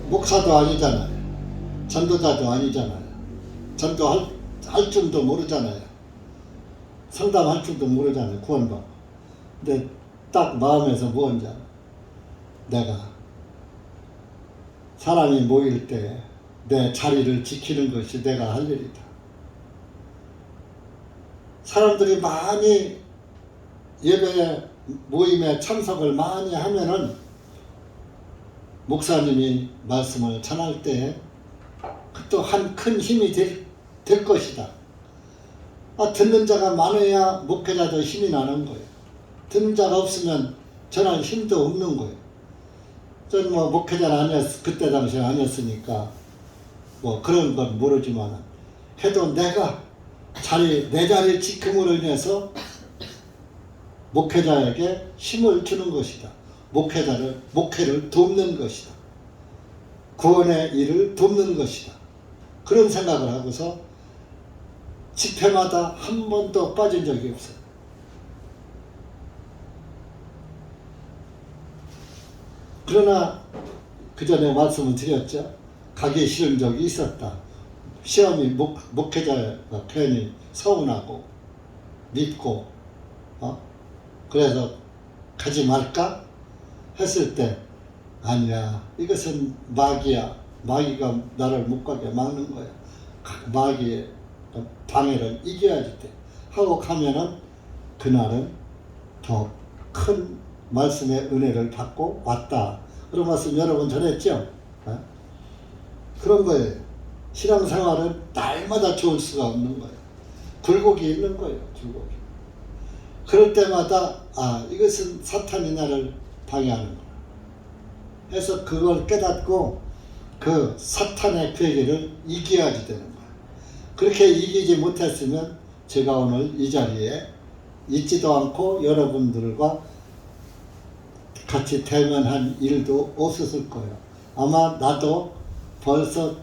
목사도 아니잖아요. 전도자도 아니잖아요. 전도할 줄도 모르잖아요. 상담할 줄도 모르잖아요. 구원받고. 근데 딱 마음에서 뭔지 알아. 내가 사람이 모일 때 내 자리를 지키는 것이 내가 할 일이다. 사람들이 많이 예배 모임에 참석을 많이 하면은 목사님이 말씀을 전할 때 또 한 큰 힘이 될 것이다. 듣는 자가 많아야 목회자도 힘이 나는 거예요. 듣는 자가 없으면 전할 힘도 없는 거예요. 저는 뭐 목회자는 그때 당시에 아니었으니까 뭐 그런 건 모르지만, 해도 내가 내 자리 지킴으로 인해서 목회자에게 힘을 주는 것이다. 목회를 돕는 것이다. 구원의 일을 돕는 것이다. 그런 생각을 하고서 집회마다 한 번도 빠진 적이 없어요. 그러나 그 전에 말씀을 드렸죠. 가기 싫은 적이 있었다. 시험이 목회자가 괜히 서운하고 믿고 그래서 가지 말까 했을 때, 아니야, 이것은 마귀야. 마귀가 나를 못 가게 막는 거야. 마귀의 방해를 이겨야지 돼 하고 가면은 그날은 더 큰 말씀의 은혜를 받고 왔다. 그런 말씀 여러 번 전했죠. 그런 거예요. 신앙생활은 날마다 좋을 수가 없는 거예요. 굴곡이 있는 거예요. 굴곡이. 그럴 때마다 이것은 사탄이 나를 방해하는 거야 해서 그걸 깨닫고 그 사탄의 괴계를 이겨야지 되는 거야. 그렇게 이기지 못했으면 제가 오늘 이 자리에 있지도 않고 여러분들과 같이 대면한 일도 없었을 거예요. 아마 나도 벌써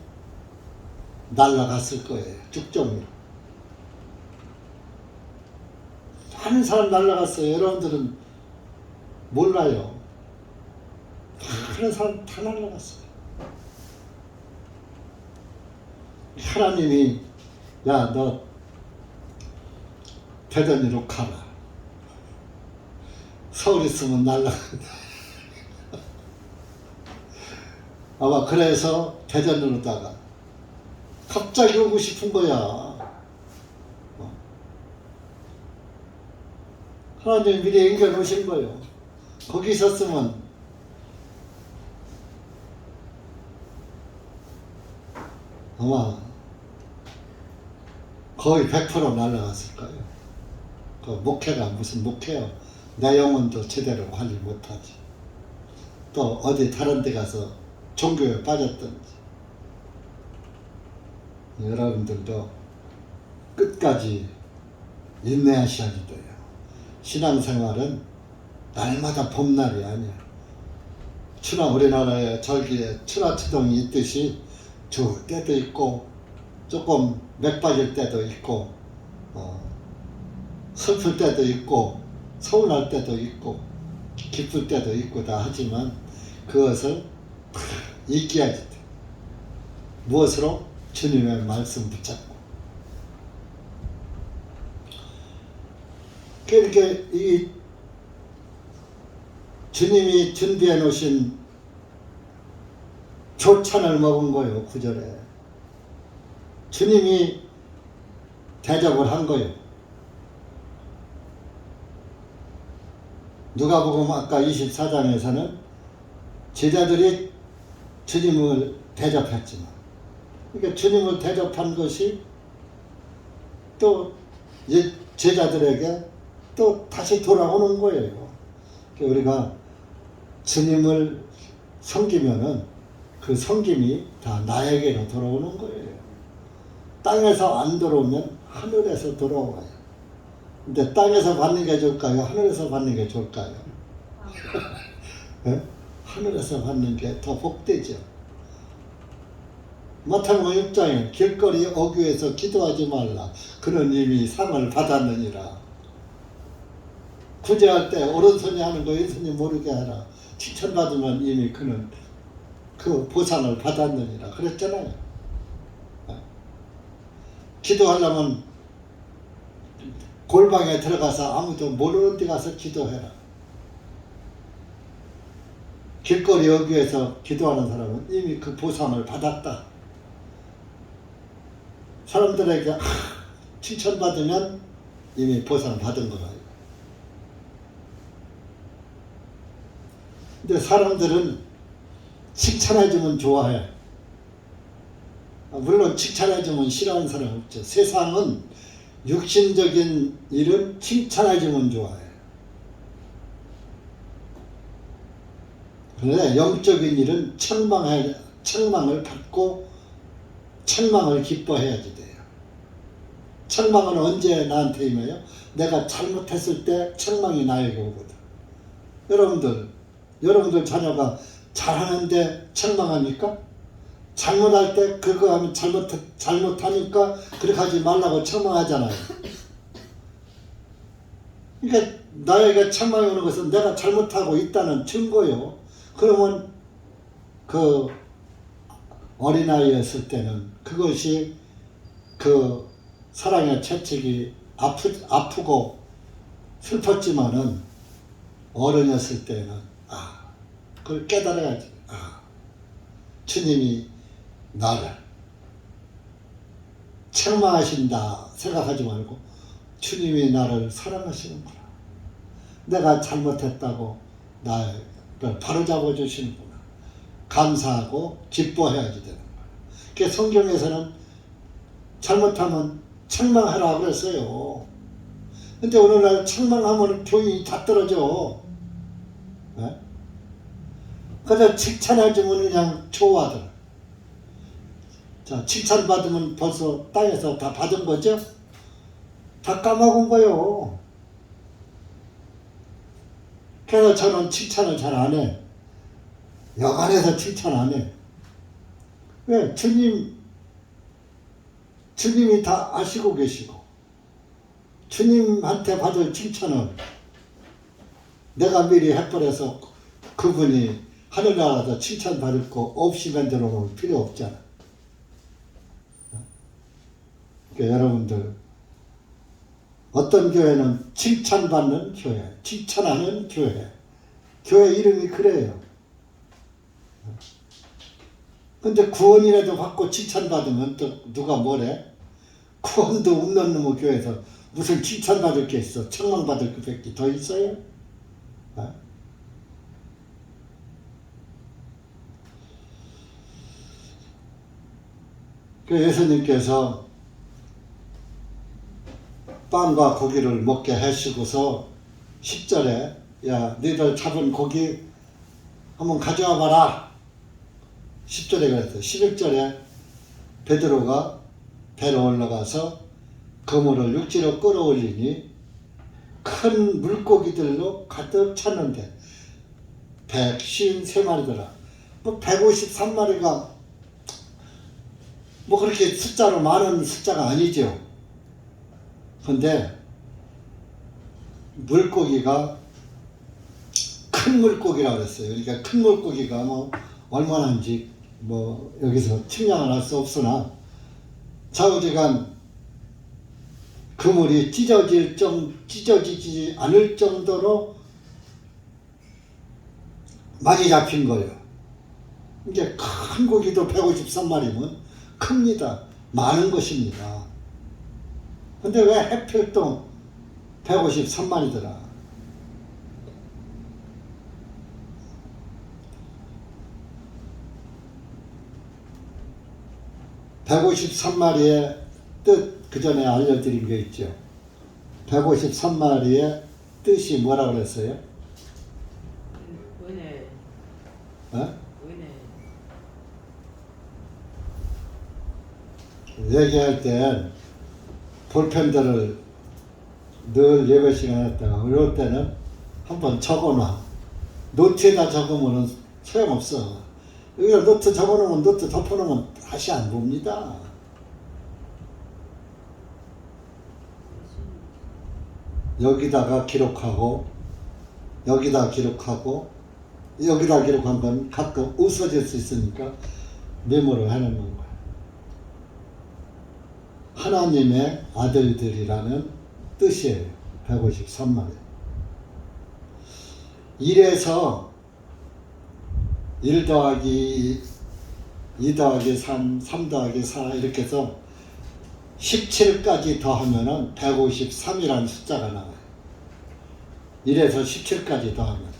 날아갔을 거예요. 쭉정이로. 많은 사람 날아갔어요. 여러분들은 몰라요. 그런 사람 다 날아갔어요. 하나님이 야, 너 대전으로 가라. 서울 있으면 날아간다. 아마 그래서 대전으로다가 갑자기 오고 싶은 거야. 하나님 미리 앵겨 놓으신 거예요. 거기 있었으면 아마 거의 100% 날아갔을 거예요. 그 목회가 무슨 목회요? 내 영혼도 제대로 관리 못하지. 또 어디 다른 데 가서 종교에 빠졌든지. 여러분들도 끝까지 인내하셔야 돼요. 신앙생활은 날마다 봄날이 아니야. 우리나라에 절기에 추나추동이 있듯이 좋을 때도 있고 조금 맥빠질 때도 있고 슬플 때도 있고 서운할 때도 있고 기쁠 때도 있고 다 하지만 그것을 이겨야지 돼. 무엇으로? 주님의 말씀 붙잡고. 그렇게 이 주님이 준비해 놓으신 조찬을 먹은 거예요. 9절에 주님이 대접을 한 거예요. 누가복음 아까 24장에서는 제자들이 주님을 대접했지만, 그러니까 주님을 대접한 것이 또 제자들에게 또 다시 돌아오는 거예요. 우리가 주님을 섬기면은 그 섬김이 다 나에게로 돌아오는 거예요. 땅에서 안 돌아오면 하늘에서 돌아와요. 근데 땅에서 받는 게 좋을까요? 하늘에서 받는 게 좋을까요? 네? 하늘에서 받는 게 더 복되죠. 마태복음 6장에 길거리 어귀에서 기도하지 말라. 그는 이미 상을 받았느니라. 구제할 때 오른손이 하는 거 왼손이 모르게 하라. 칭찬받으면 이미 그는 그 보상을 받았느니라. 그랬잖아요. 기도하려면 골방에 들어가서 아무도 모르는 데 가서 기도해라. 길거리 어귀에서 기도하는 사람은 이미 그 보상을 받았다. 사람들에게 칭찬받으면 이미 보상 받은 거라. 근데 사람들은 칭찬해주면 좋아해. 물론 칭찬해주면 싫어하는 사람 없죠. 세상은 육신적인 일은 칭찬해주면 좋아해. 그런데 영적인 일은 책망을 받고 책망을 기뻐해야지 돼요. 책망은 언제 나한테 임해요? 내가 잘못했을 때 책망이 나에게 오거든. 여러분들 자녀가 잘하는데 책망합니까? 잘못할 때 그거 하면 잘못하니까 그렇게 하지 말라고 책망하잖아요. 그러니까 나에게 책망이 오는 것은 내가 잘못하고 있다는 증거요. 그러면 그 어린아이였을 때는 그것이 그 사랑의 채찍이 아프고 슬펐지만은 어른이었을 때는 그걸 깨달아야지. 주님이 나를 책망하신다 생각하지 말고 주님이 나를 사랑하시는구나. 내가 잘못했다고 나를 바로잡아 주시는구나. 감사하고 기뻐해야지 되는 거예요. 그러니까 성경에서는 잘못하면 책망하라 그랬어요. 근데 오늘날 책망하면 교인이 다 떨어져. 네? 그래서 칭찬해주면 그냥 좋아하더라. 자, 칭찬받으면 벌써 땅에서 다 받은 거죠? 다 까먹은 거요. 그래서 저는 칭찬을 잘 안 해. 여간해서 칭찬 안 해. 왜? 주님이 다 아시고 계시고, 주님한테 받을 칭찬을 내가 미리 해버려서 그분이 하늘나라에서 칭찬받을 거 없이 만들어 놓을 필요 없잖아. 그러니까 여러분들, 어떤 교회는 칭찬받는 교회, 칭찬하는 교회, 교회 이름이 그래요. 근데 구원이라도 받고 칭찬받으면 또 누가 뭐래? 구원도 없는 놈의 교회에서 무슨 칭찬받을 게 있어? 책망받을 것밖에 더 있어요? 그 예수님께서 빵과 고기를 먹게 하시고서 10절에 야 너희들 잡은 고기 한번 가져와 봐라. 10절에 그랬어요. 11절에 베드로가 배로 올라가서 그물을 육지로 끌어올리니 큰 물고기들로 가득 찼는데 153마리더라. 뭐 153마리가 뭐 그렇게 숫자로 많은 숫자가 아니죠. 근데 물고기가 큰 물고기라고 그랬어요. 그러니까 큰 물고기가 뭐 얼마나인지 뭐 여기서 측량을 할 수 없으나 좌우지간 그물이 찢어지지 않을 정도로 많이 잡힌 거예요. 이제 큰 고기도 153마리면 큽니다. 많은 것입니다. 근데 왜 하필 또 153마리더라. (153마리의) 뜻 그 전에 알려드린 게 있죠. 153마리의 뜻이 뭐라 그랬어요?
은혜.
어?
은혜.
얘기할 땐 볼펜들을 늘 예배 시간에 했다가 어려울 때는 한번 적어놔. 노트에다 적으면 소용없어. 여기다 노트 적어놓으면 노트 덮어놓으면 다시 안 봅니다. 여기다가 기록하고 여기다 기록하고 여기다 기록한 건 가끔 웃어질 수 있으니까 메모를 해놓는 거야. 하나님의 아들들이라는 뜻이에요. 153마리. 1에서 1 더하기 2 더하기 3, 3 더하기 4 이렇게 해서 17까지 더하면은 153이라는 숫자가 나와요. 1에서 17까지 더하면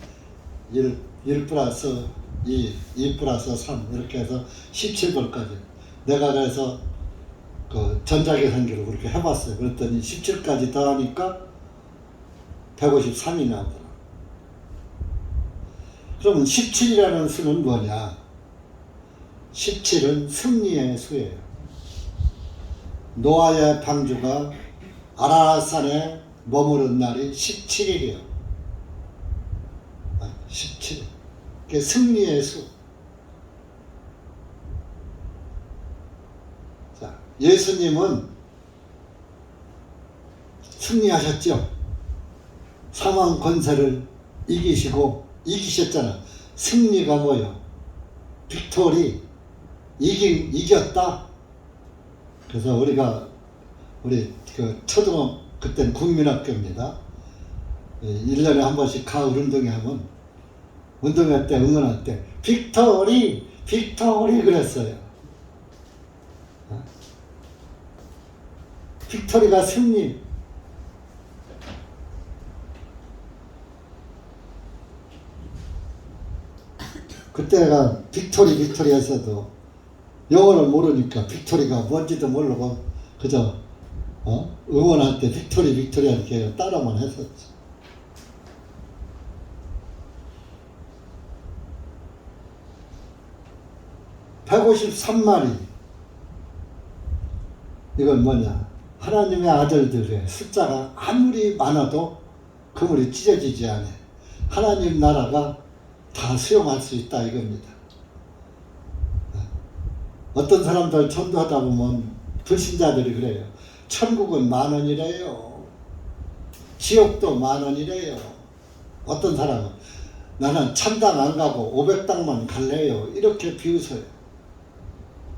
1 플러스 2 플러스 3 이렇게 해서 17번까지. 내가 그래서 그 전자계산기로 그렇게 해봤어요. 그랬더니 17까지 더하니까 153이 나오더라. 그러면 17이라는 수는 뭐냐? 17은 승리의 수예요. 노아의 방주가 아라산에 머무른 날이 17일이요. 17일. 그게 승리의 수. 자, 예수님은 승리하셨죠. 사망 권세를 이기셨잖아. 승리가 뭐요? 빅토리. 이겼다. 그래서 우리 그 초등학교 그때는 국민학교입니다. 1년에 한 번씩 가을 운동회 하면 운동회 때 응원할 때 빅토리 그랬어요. 빅토리가 승리. 그때가 빅토리 했어도 영어를 모르니까 빅토리가 뭔지도 모르고 그저 응원할 때 빅토리 이렇게 따라만 했었지. (153마리) 이건 뭐냐? 하나님의 아들들의 숫자가 아무리 많아도 그물이 찢어지지 않아. 하나님 나라가 다 수용할 수 있다 이겁니다. 어떤 사람들 전도하다 보면 불신자들이 그래요. 천국은 10,000원이래요. 지옥도 10,000원이래요. 어떤 사람은 나는 1000당 안 가고 500당만 갈래요. 이렇게 비웃어요.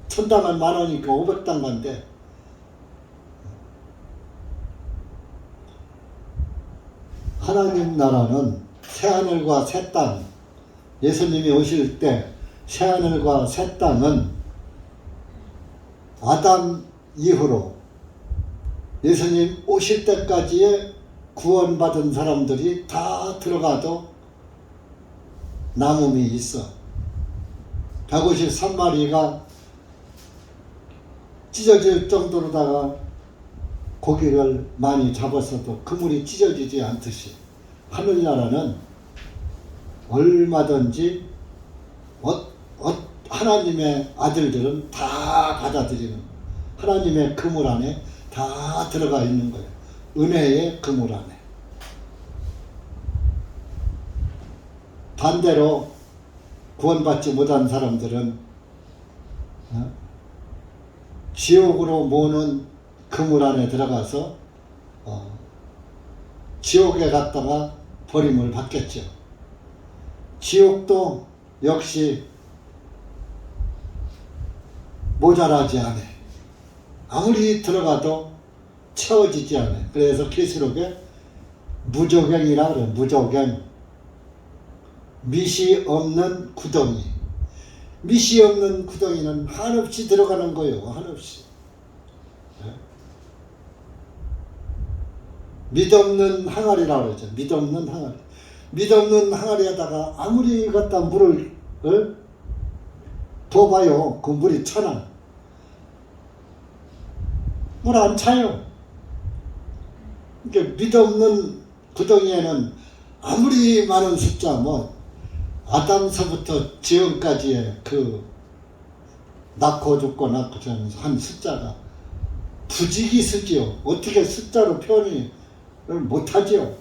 1000당은 10,000원이니까 500당 간대. 하나님 나라는 새하늘과 새 땅, 예수님이 오실 때 새하늘과 새 땅은 아담 이후로 예수님 오실 때까지의 구원받은 사람들이 다 들어가도 남음이 있어. 153마리가 찢어질 정도로다가 고기를 많이 잡았어도 그물이 찢어지지 않듯이 하늘나라는 얼마든지 하나님의 아들들은 다 받아들이는, 하나님의 그물 안에 다 들어가 있는 거예요. 은혜의 그물 안에. 반대로 구원받지 못한 사람들은 지옥으로 모는 그물 안에 들어가서 지옥에 갔다가 버림을 받겠죠. 지옥도 역시 모자라지 않아. 아무리 들어가도 채워지지 않아. 그래서 계시록에 무저갱이라 그래. 무저갱. 밑이 없는 구덩이. 밑이 없는 구덩이는 한없이 들어가는 거예요. 한없이. 밑없는 항아리라 그러죠. 밑없는 항아리. 밑없는 항아리에다가 아무리 갖다 물을 부어봐요. 그 물이 차나. 물 안 차요. 그러니까 밑없는 구덩이에는 아무리 많은 숫자, 아담서부터 지금까지의 그 낳고 죽고 낳고 자면서 한 숫자가 부직이 쓰지요. 어떻게 숫자로 표현을 못하지요.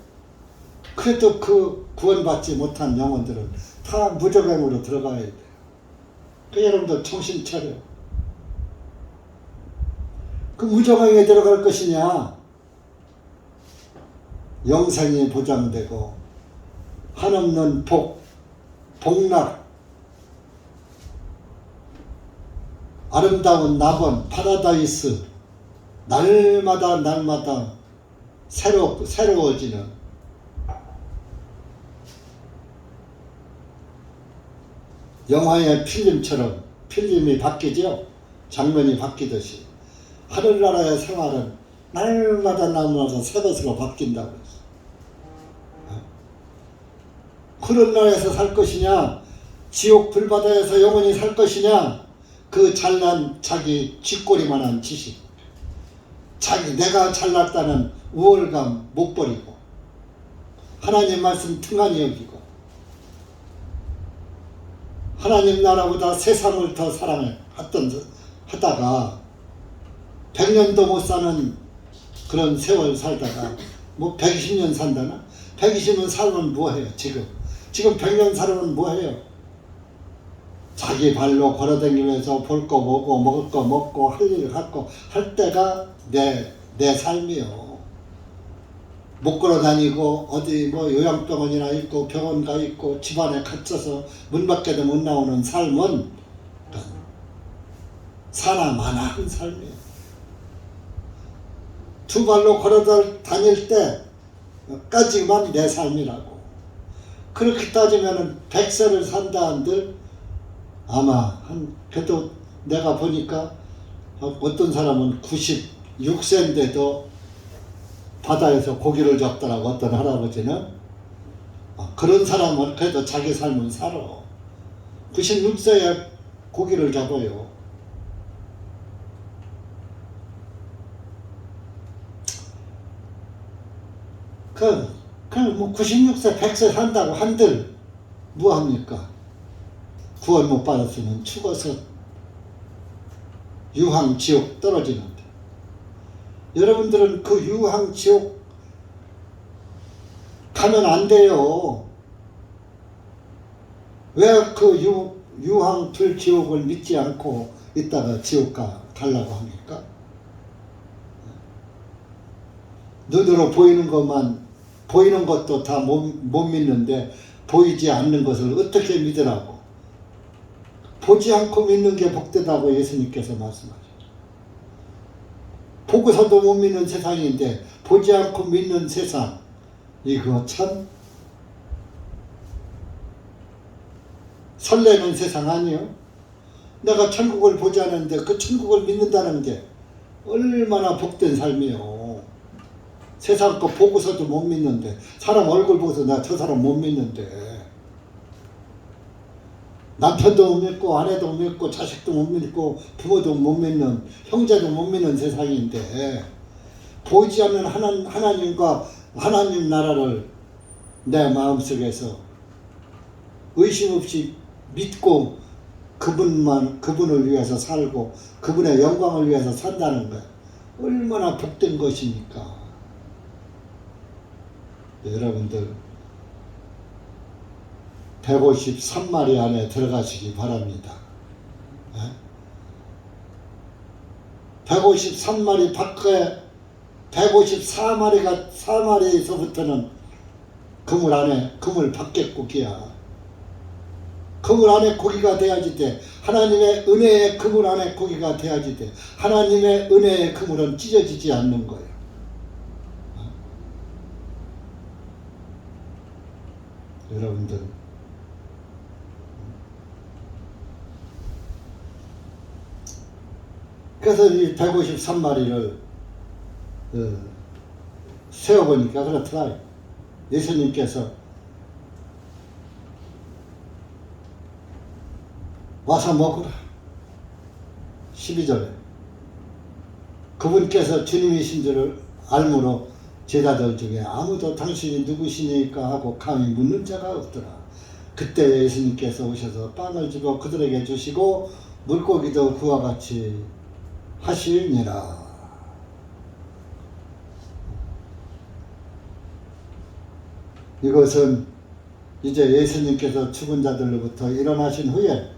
그래도 그 구원받지 못한 영혼들은 다 무저갱으로 들어가야 돼요. 그 여러분들 정신 차려. 그 무저갱에 들어갈 것이냐? 영생이 보장되고 한없는 복락, 아름다운 낙원, 파라다이스, 날마다 새로워지는 영화의 필름처럼 필름이 바뀌죠. 장면이 바뀌듯이 하늘나라의 생활은 날마다 새 것으로 바뀐다고 했어. 그런 나라에서 살 것이냐, 지옥 불바다에서 영원히 살 것이냐, 그 잘난 자기 쥐꼬리만한 지식, 내가 잘났다는 우월감 못 버리고 하나님 말씀 퉁하니 여기고 하나님 나라보다 세상을 더 하다가 100년도 못 사는 그런 세월 살다가 120년 산다나? 120년 살면 뭐해요? 지금 100년 살면 뭐해요? 자기 발로 걸어다니면서 볼 거 보고 먹을 거 먹고 할 일 갖고 할 때가 내 삶이요. 못 걸어다니고 어디 요양병원이나 있고 병원 가 있고 집안에 갇혀서 문 밖에도 못 나오는 삶은 사나 마나 한 삶이에요. 두 발로 걸어 다닐 때까지만 내 삶이라고. 그렇게 따지면은 100세를 산다 한들 아마 그래도 내가 보니까 어떤 사람은 96세인데도 바다에서 고기를 잡더라고. 어떤 할아버지는. 그런 사람은 그래도 자기 삶은 살아. 96세에 고기를 잡아요. 그 96세 100세 산다고 한들 뭐합니까? 구원 못 받았으면 죽어서 유황 지옥 떨어지는데, 여러분들은 그 유황 지옥 가면 안 돼요. 왜 그 유황 불지옥을 믿지 않고 있다가 지옥 가려고 합니까? 눈으로 보이는 것만, 보이는 것도 다 못 믿는데 보이지 않는 것을 어떻게 믿으라고? 보지 않고 믿는 게 복되다고 예수님께서 말씀하셨죠. 보고서도 못 믿는 세상인데 보지 않고 믿는 세상, 이거 참 설레는 세상 아니요? 내가 천국을 보지 않았는데 그 천국을 믿는다는 게 얼마나 복된 삶이요. 세상 거 보고서도 못 믿는데, 사람 얼굴 보고서 나 저 사람 못 믿는데, 남편도 못 믿고 아내도 못 믿고 자식도 못 믿고 부모도 못 믿는, 형제도 못 믿는 세상인데, 보이지 않는 하나님과 하나님 나라를 내 마음속에서 의심 없이 믿고 그분을 위해서 살고 그분의 영광을 위해서 산다는 것, 얼마나 복된 것입니까? 여러분들 153마리 안에 들어가시기 바랍니다. 153마리 밖에 154마리에서부터는 그물 안에, 그물 밖에 고기야. 그물 안에 고기가 돼야지 돼. 하나님의 은혜의 그물 안에 고기가 돼야지 돼. 하나님의 은혜의 그물은 찢어지지 않는 거예요. 여러분들 그래서 이 153마리를 세워보니까 그렇더라. 예수님께서 와서 먹으라. 12절에 그분께서 주님이신 줄을 알므로 제자들 중에 아무도 당신이 누구시니까 하고 감히 묻는 자가 없더라. 그때 예수님께서 오셔서 빵을 집어 그들에게 주시고 물고기도 그와 같이 하시니라. 이것은 이제 예수님께서 죽은 자들로부터 일어나신 후에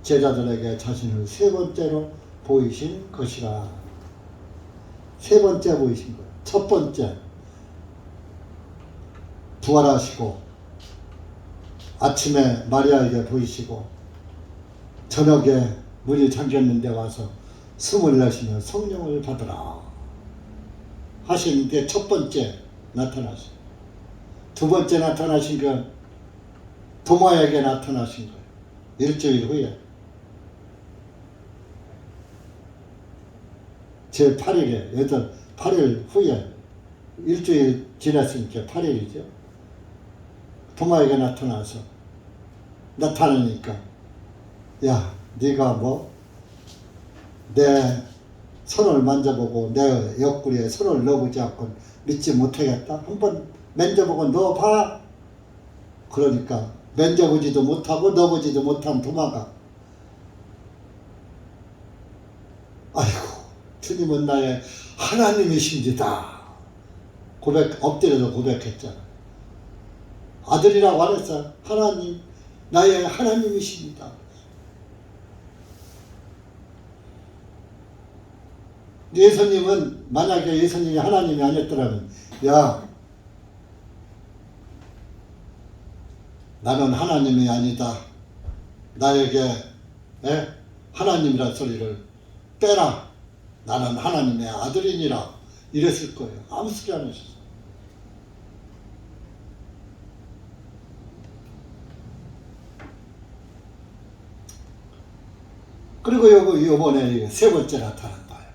제자들에게 자신을 세 번째로 보이신 것이라. 세 번째 보이신 거예요. 첫 번째 부활하시고 아침에 마리아에게 보이시고 저녁에 문이 잠겼는데 와서 숨을 내쉬며 성령을 받으라 하신 게 첫 번째 나타나신. 두 번째 나타나신 건 도마에게 나타나신 거예요. 일주일 후에 제8일에 8일 후에 일주일 지났으니까 8일이죠. 도마에게 나타나니까 야 네가 뭐 내 손을 만져보고 내 옆구리에 손을 넣어보지 않고 믿지 못하겠다. 한번 만져보고 넣어봐. 그러니까 만져보지도 못하고 넣어보지도 못한 도마가 아이고 주님은 나의 하나님이십니다. 엎드려서 고백했잖아. 아들이라고 안 했어. 하나님, 나의 하나님이십니다. 예수님은, 만약에 예수님이 하나님이 아니었더라면, 야, 나는 하나님이 아니다. 나에게 하나님이란 소리를 빼라. 나는 하나님의 아들이니라. 이랬을 거예요. 아무 소리 안 하셨어요. 그리고 요번에 세 번째 나타난 거예요.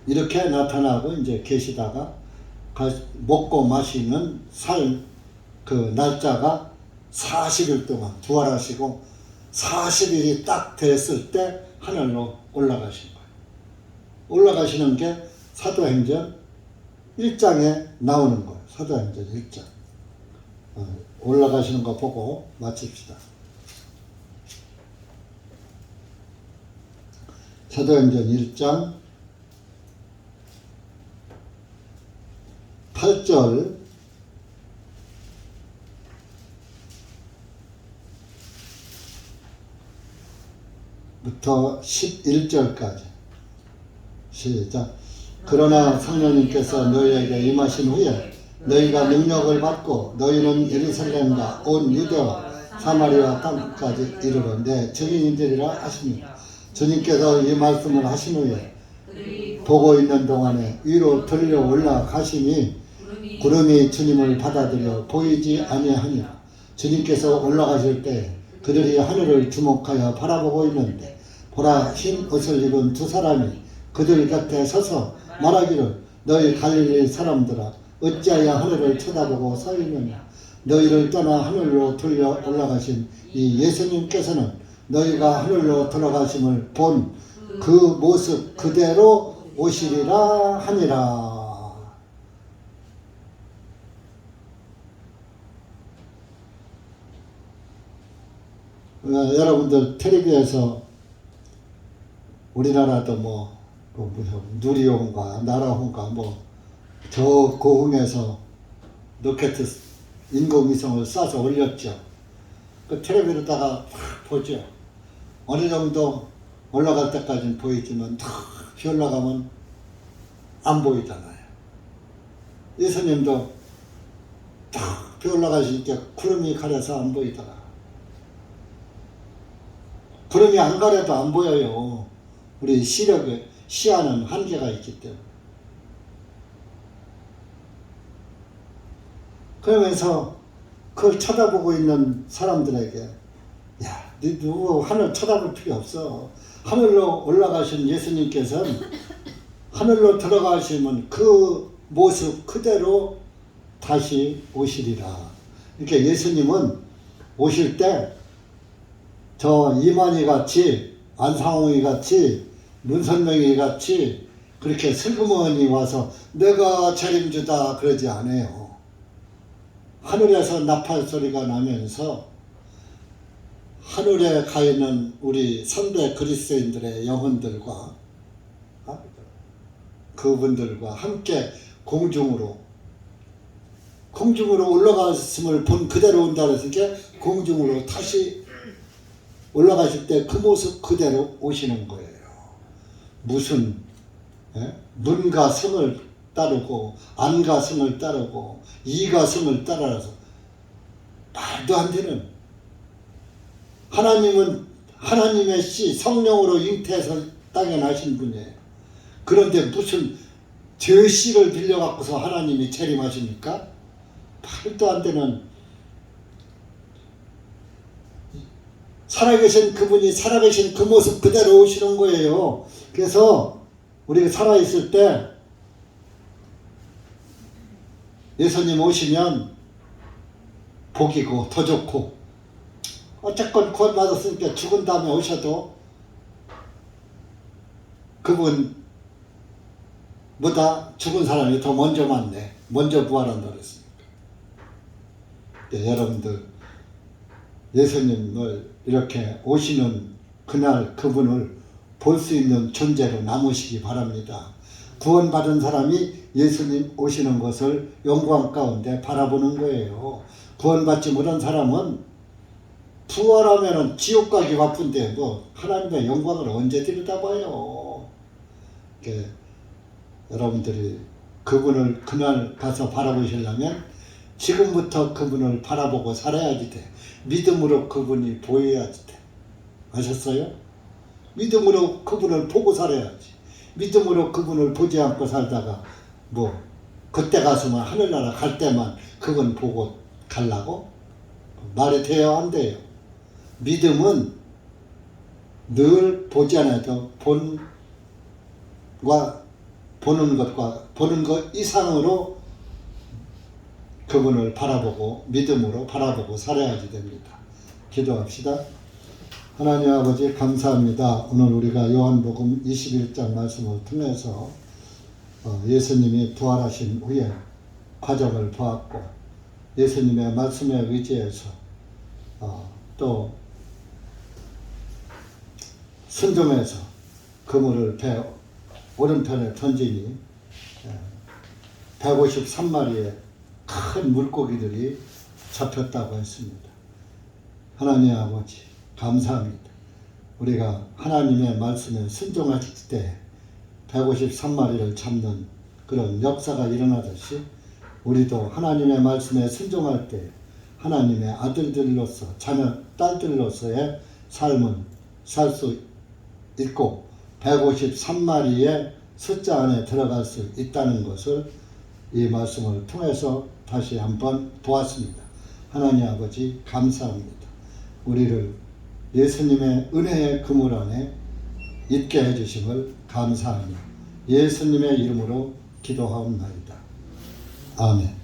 이렇게 나타나고 이제 계시다가 먹고 마시는 그 날짜가 40일 동안 부활하시고 40일이 딱 됐을 때 하늘로 올라가신 거예요. 올라가시는 게 사도행전 1장에 나오는 거예요. 사도행전 1장. 올라가시는 거 보고 마칩시다. 사도행전 1장 8절 부터 11절까지 시작. 그러나 성령님께서 너희에게 임하신 후에 너희가 능력을 받고 너희는 예루살렘과 온 유대와 사마리아 땅까지 이르러 내 증인이되리라 하시니, 주님께서 이 말씀을 하신 후에 보고 있는 동안에 위로 들려 올라가시니 구름이 주님을 받아들여 보이지 아니하니라. 주님께서 올라가실 때 그들이 하늘을 주목하여 바라보고 있는데, 보라, 흰 옷을 입은 두 사람이 그들 곁에 서서 말하기를, 너희 갈릴리 사람들아, 어찌하여 하늘을 쳐다보고 서 있느냐. 너희를 떠나 하늘로 들려 올라가신 이 예수님께서는 너희가 하늘로 들어가심을 본 그 모습 그대로 오시리라 하니라. 여러분들 텔레비에서 우리나라도 뭐 누리호인가 나라호인가 뭐 저 고흥에서 로켓 인공위성을 쏴서 올렸죠. 그 텔레비로다가 보죠. 어느 정도 올라갈 때까지는 보이지만 탁 올라가면 안 보이잖아요. 예수님도 탁 올라가시니까 구름이 가려서 안 보이더라. 구름이 안 가려도 안 보여요. 우리 시야는 한계가 있기 때문에. 그러면서 그걸 쳐다보고 있는 사람들에게, 야, 누구 하늘 쳐다볼 필요 없어. 하늘로 올라가신 예수님께서는 하늘로 들어가시면 그 모습 그대로 다시 오시리라. 이렇게 예수님은 오실 때 저 이만희 같이, 안상홍이 같이, 문선명이 같이 그렇게 슬그머니 와서 내가 책임지다 그러지 않아요. 하늘에서 나팔 소리가 나면서 하늘에 가 있는 우리 선배 그리스도인들의 영혼들과 그분들과 함께 공중으로 올라갔음을 본 그대로 온다 그랬으니까 공중으로 다시 올라가실 때 그 모습 그대로 오시는 거예요. 무슨 문과 성을 따르고 안과 성을 따르고 이가 성을 따라서 말도 안 되는, 하나님은 하나님의 씨 성령으로 잉태해서 땅에 나신 분이에요. 그런데 무슨 제 씨를 빌려 갖고서 하나님이 재림하십니까? 말도 안 되는, 살아계신 그분이 살아계신 그 모습 그대로 오시는 거예요. 그래서 우리가 살아있을 때 예수님 오시면 복이고 더 좋고, 어쨌건 구원받았으니까 죽은 다음에 오셔도 그분보다 죽은 사람이 더 먼저 맞네. 먼저 부활한다 그랬으니까. 네, 여러분들 예수님을 이렇게 오시는 그날 그분을 볼 수 있는 존재로 남으시기 바랍니다. 구원받은 사람이 예수님 오시는 것을 영광 가운데 바라보는 거예요. 구원받지 못한 사람은 부활하면은 지옥 가기 바쁜데 뭐 하나님의 영광을 언제 들여다봐요. 여러분들이 그분을 그날 가서 바라보시려면 지금부터 그분을 바라보고 살아야지 돼. 믿음으로 그분이 보여야지 돼. 아셨어요? 믿음으로 그분을 보고 살아야지. 믿음으로 그분을 보지 않고 살다가 뭐 그때 가서만 하늘나라 갈 때만 그분 보고 가려고? 말이 돼요? 안 돼요? 믿음은 늘 보지 않아도 보는 것 이상으로 그분을 바라보고 믿음으로 바라보고 살아야지 됩니다. 기도합시다. 하나님 아버지 감사합니다. 오늘 우리가 요한복음 21장 말씀을 통해서 예수님이 부활하신 후에 과정을 보았고, 예수님의 말씀에 의지해서 또 순종해서 그물을 배 오른편에 던지니 153마리의 큰 물고기들이 잡혔다고 했습니다. 하나님 아버지 감사합니다. 우리가 하나님의 말씀에 순종하실 때 153마리를 잡는 그런 역사가 일어나듯이 우리도 하나님의 말씀에 순종할 때 하나님의 아들들로서 자녀 딸들로서의 삶을 살 수 있고 153마리의 숫자 안에 들어갈 수 있다는 것을 이 말씀을 통해서 다시 한번 보았습니다. 하나님 아버지 감사합니다. 우리를 예수님의 은혜의 그물 안에 있게 해주심을 감사하며 예수님의 이름으로 기도하옵나이다. 아멘.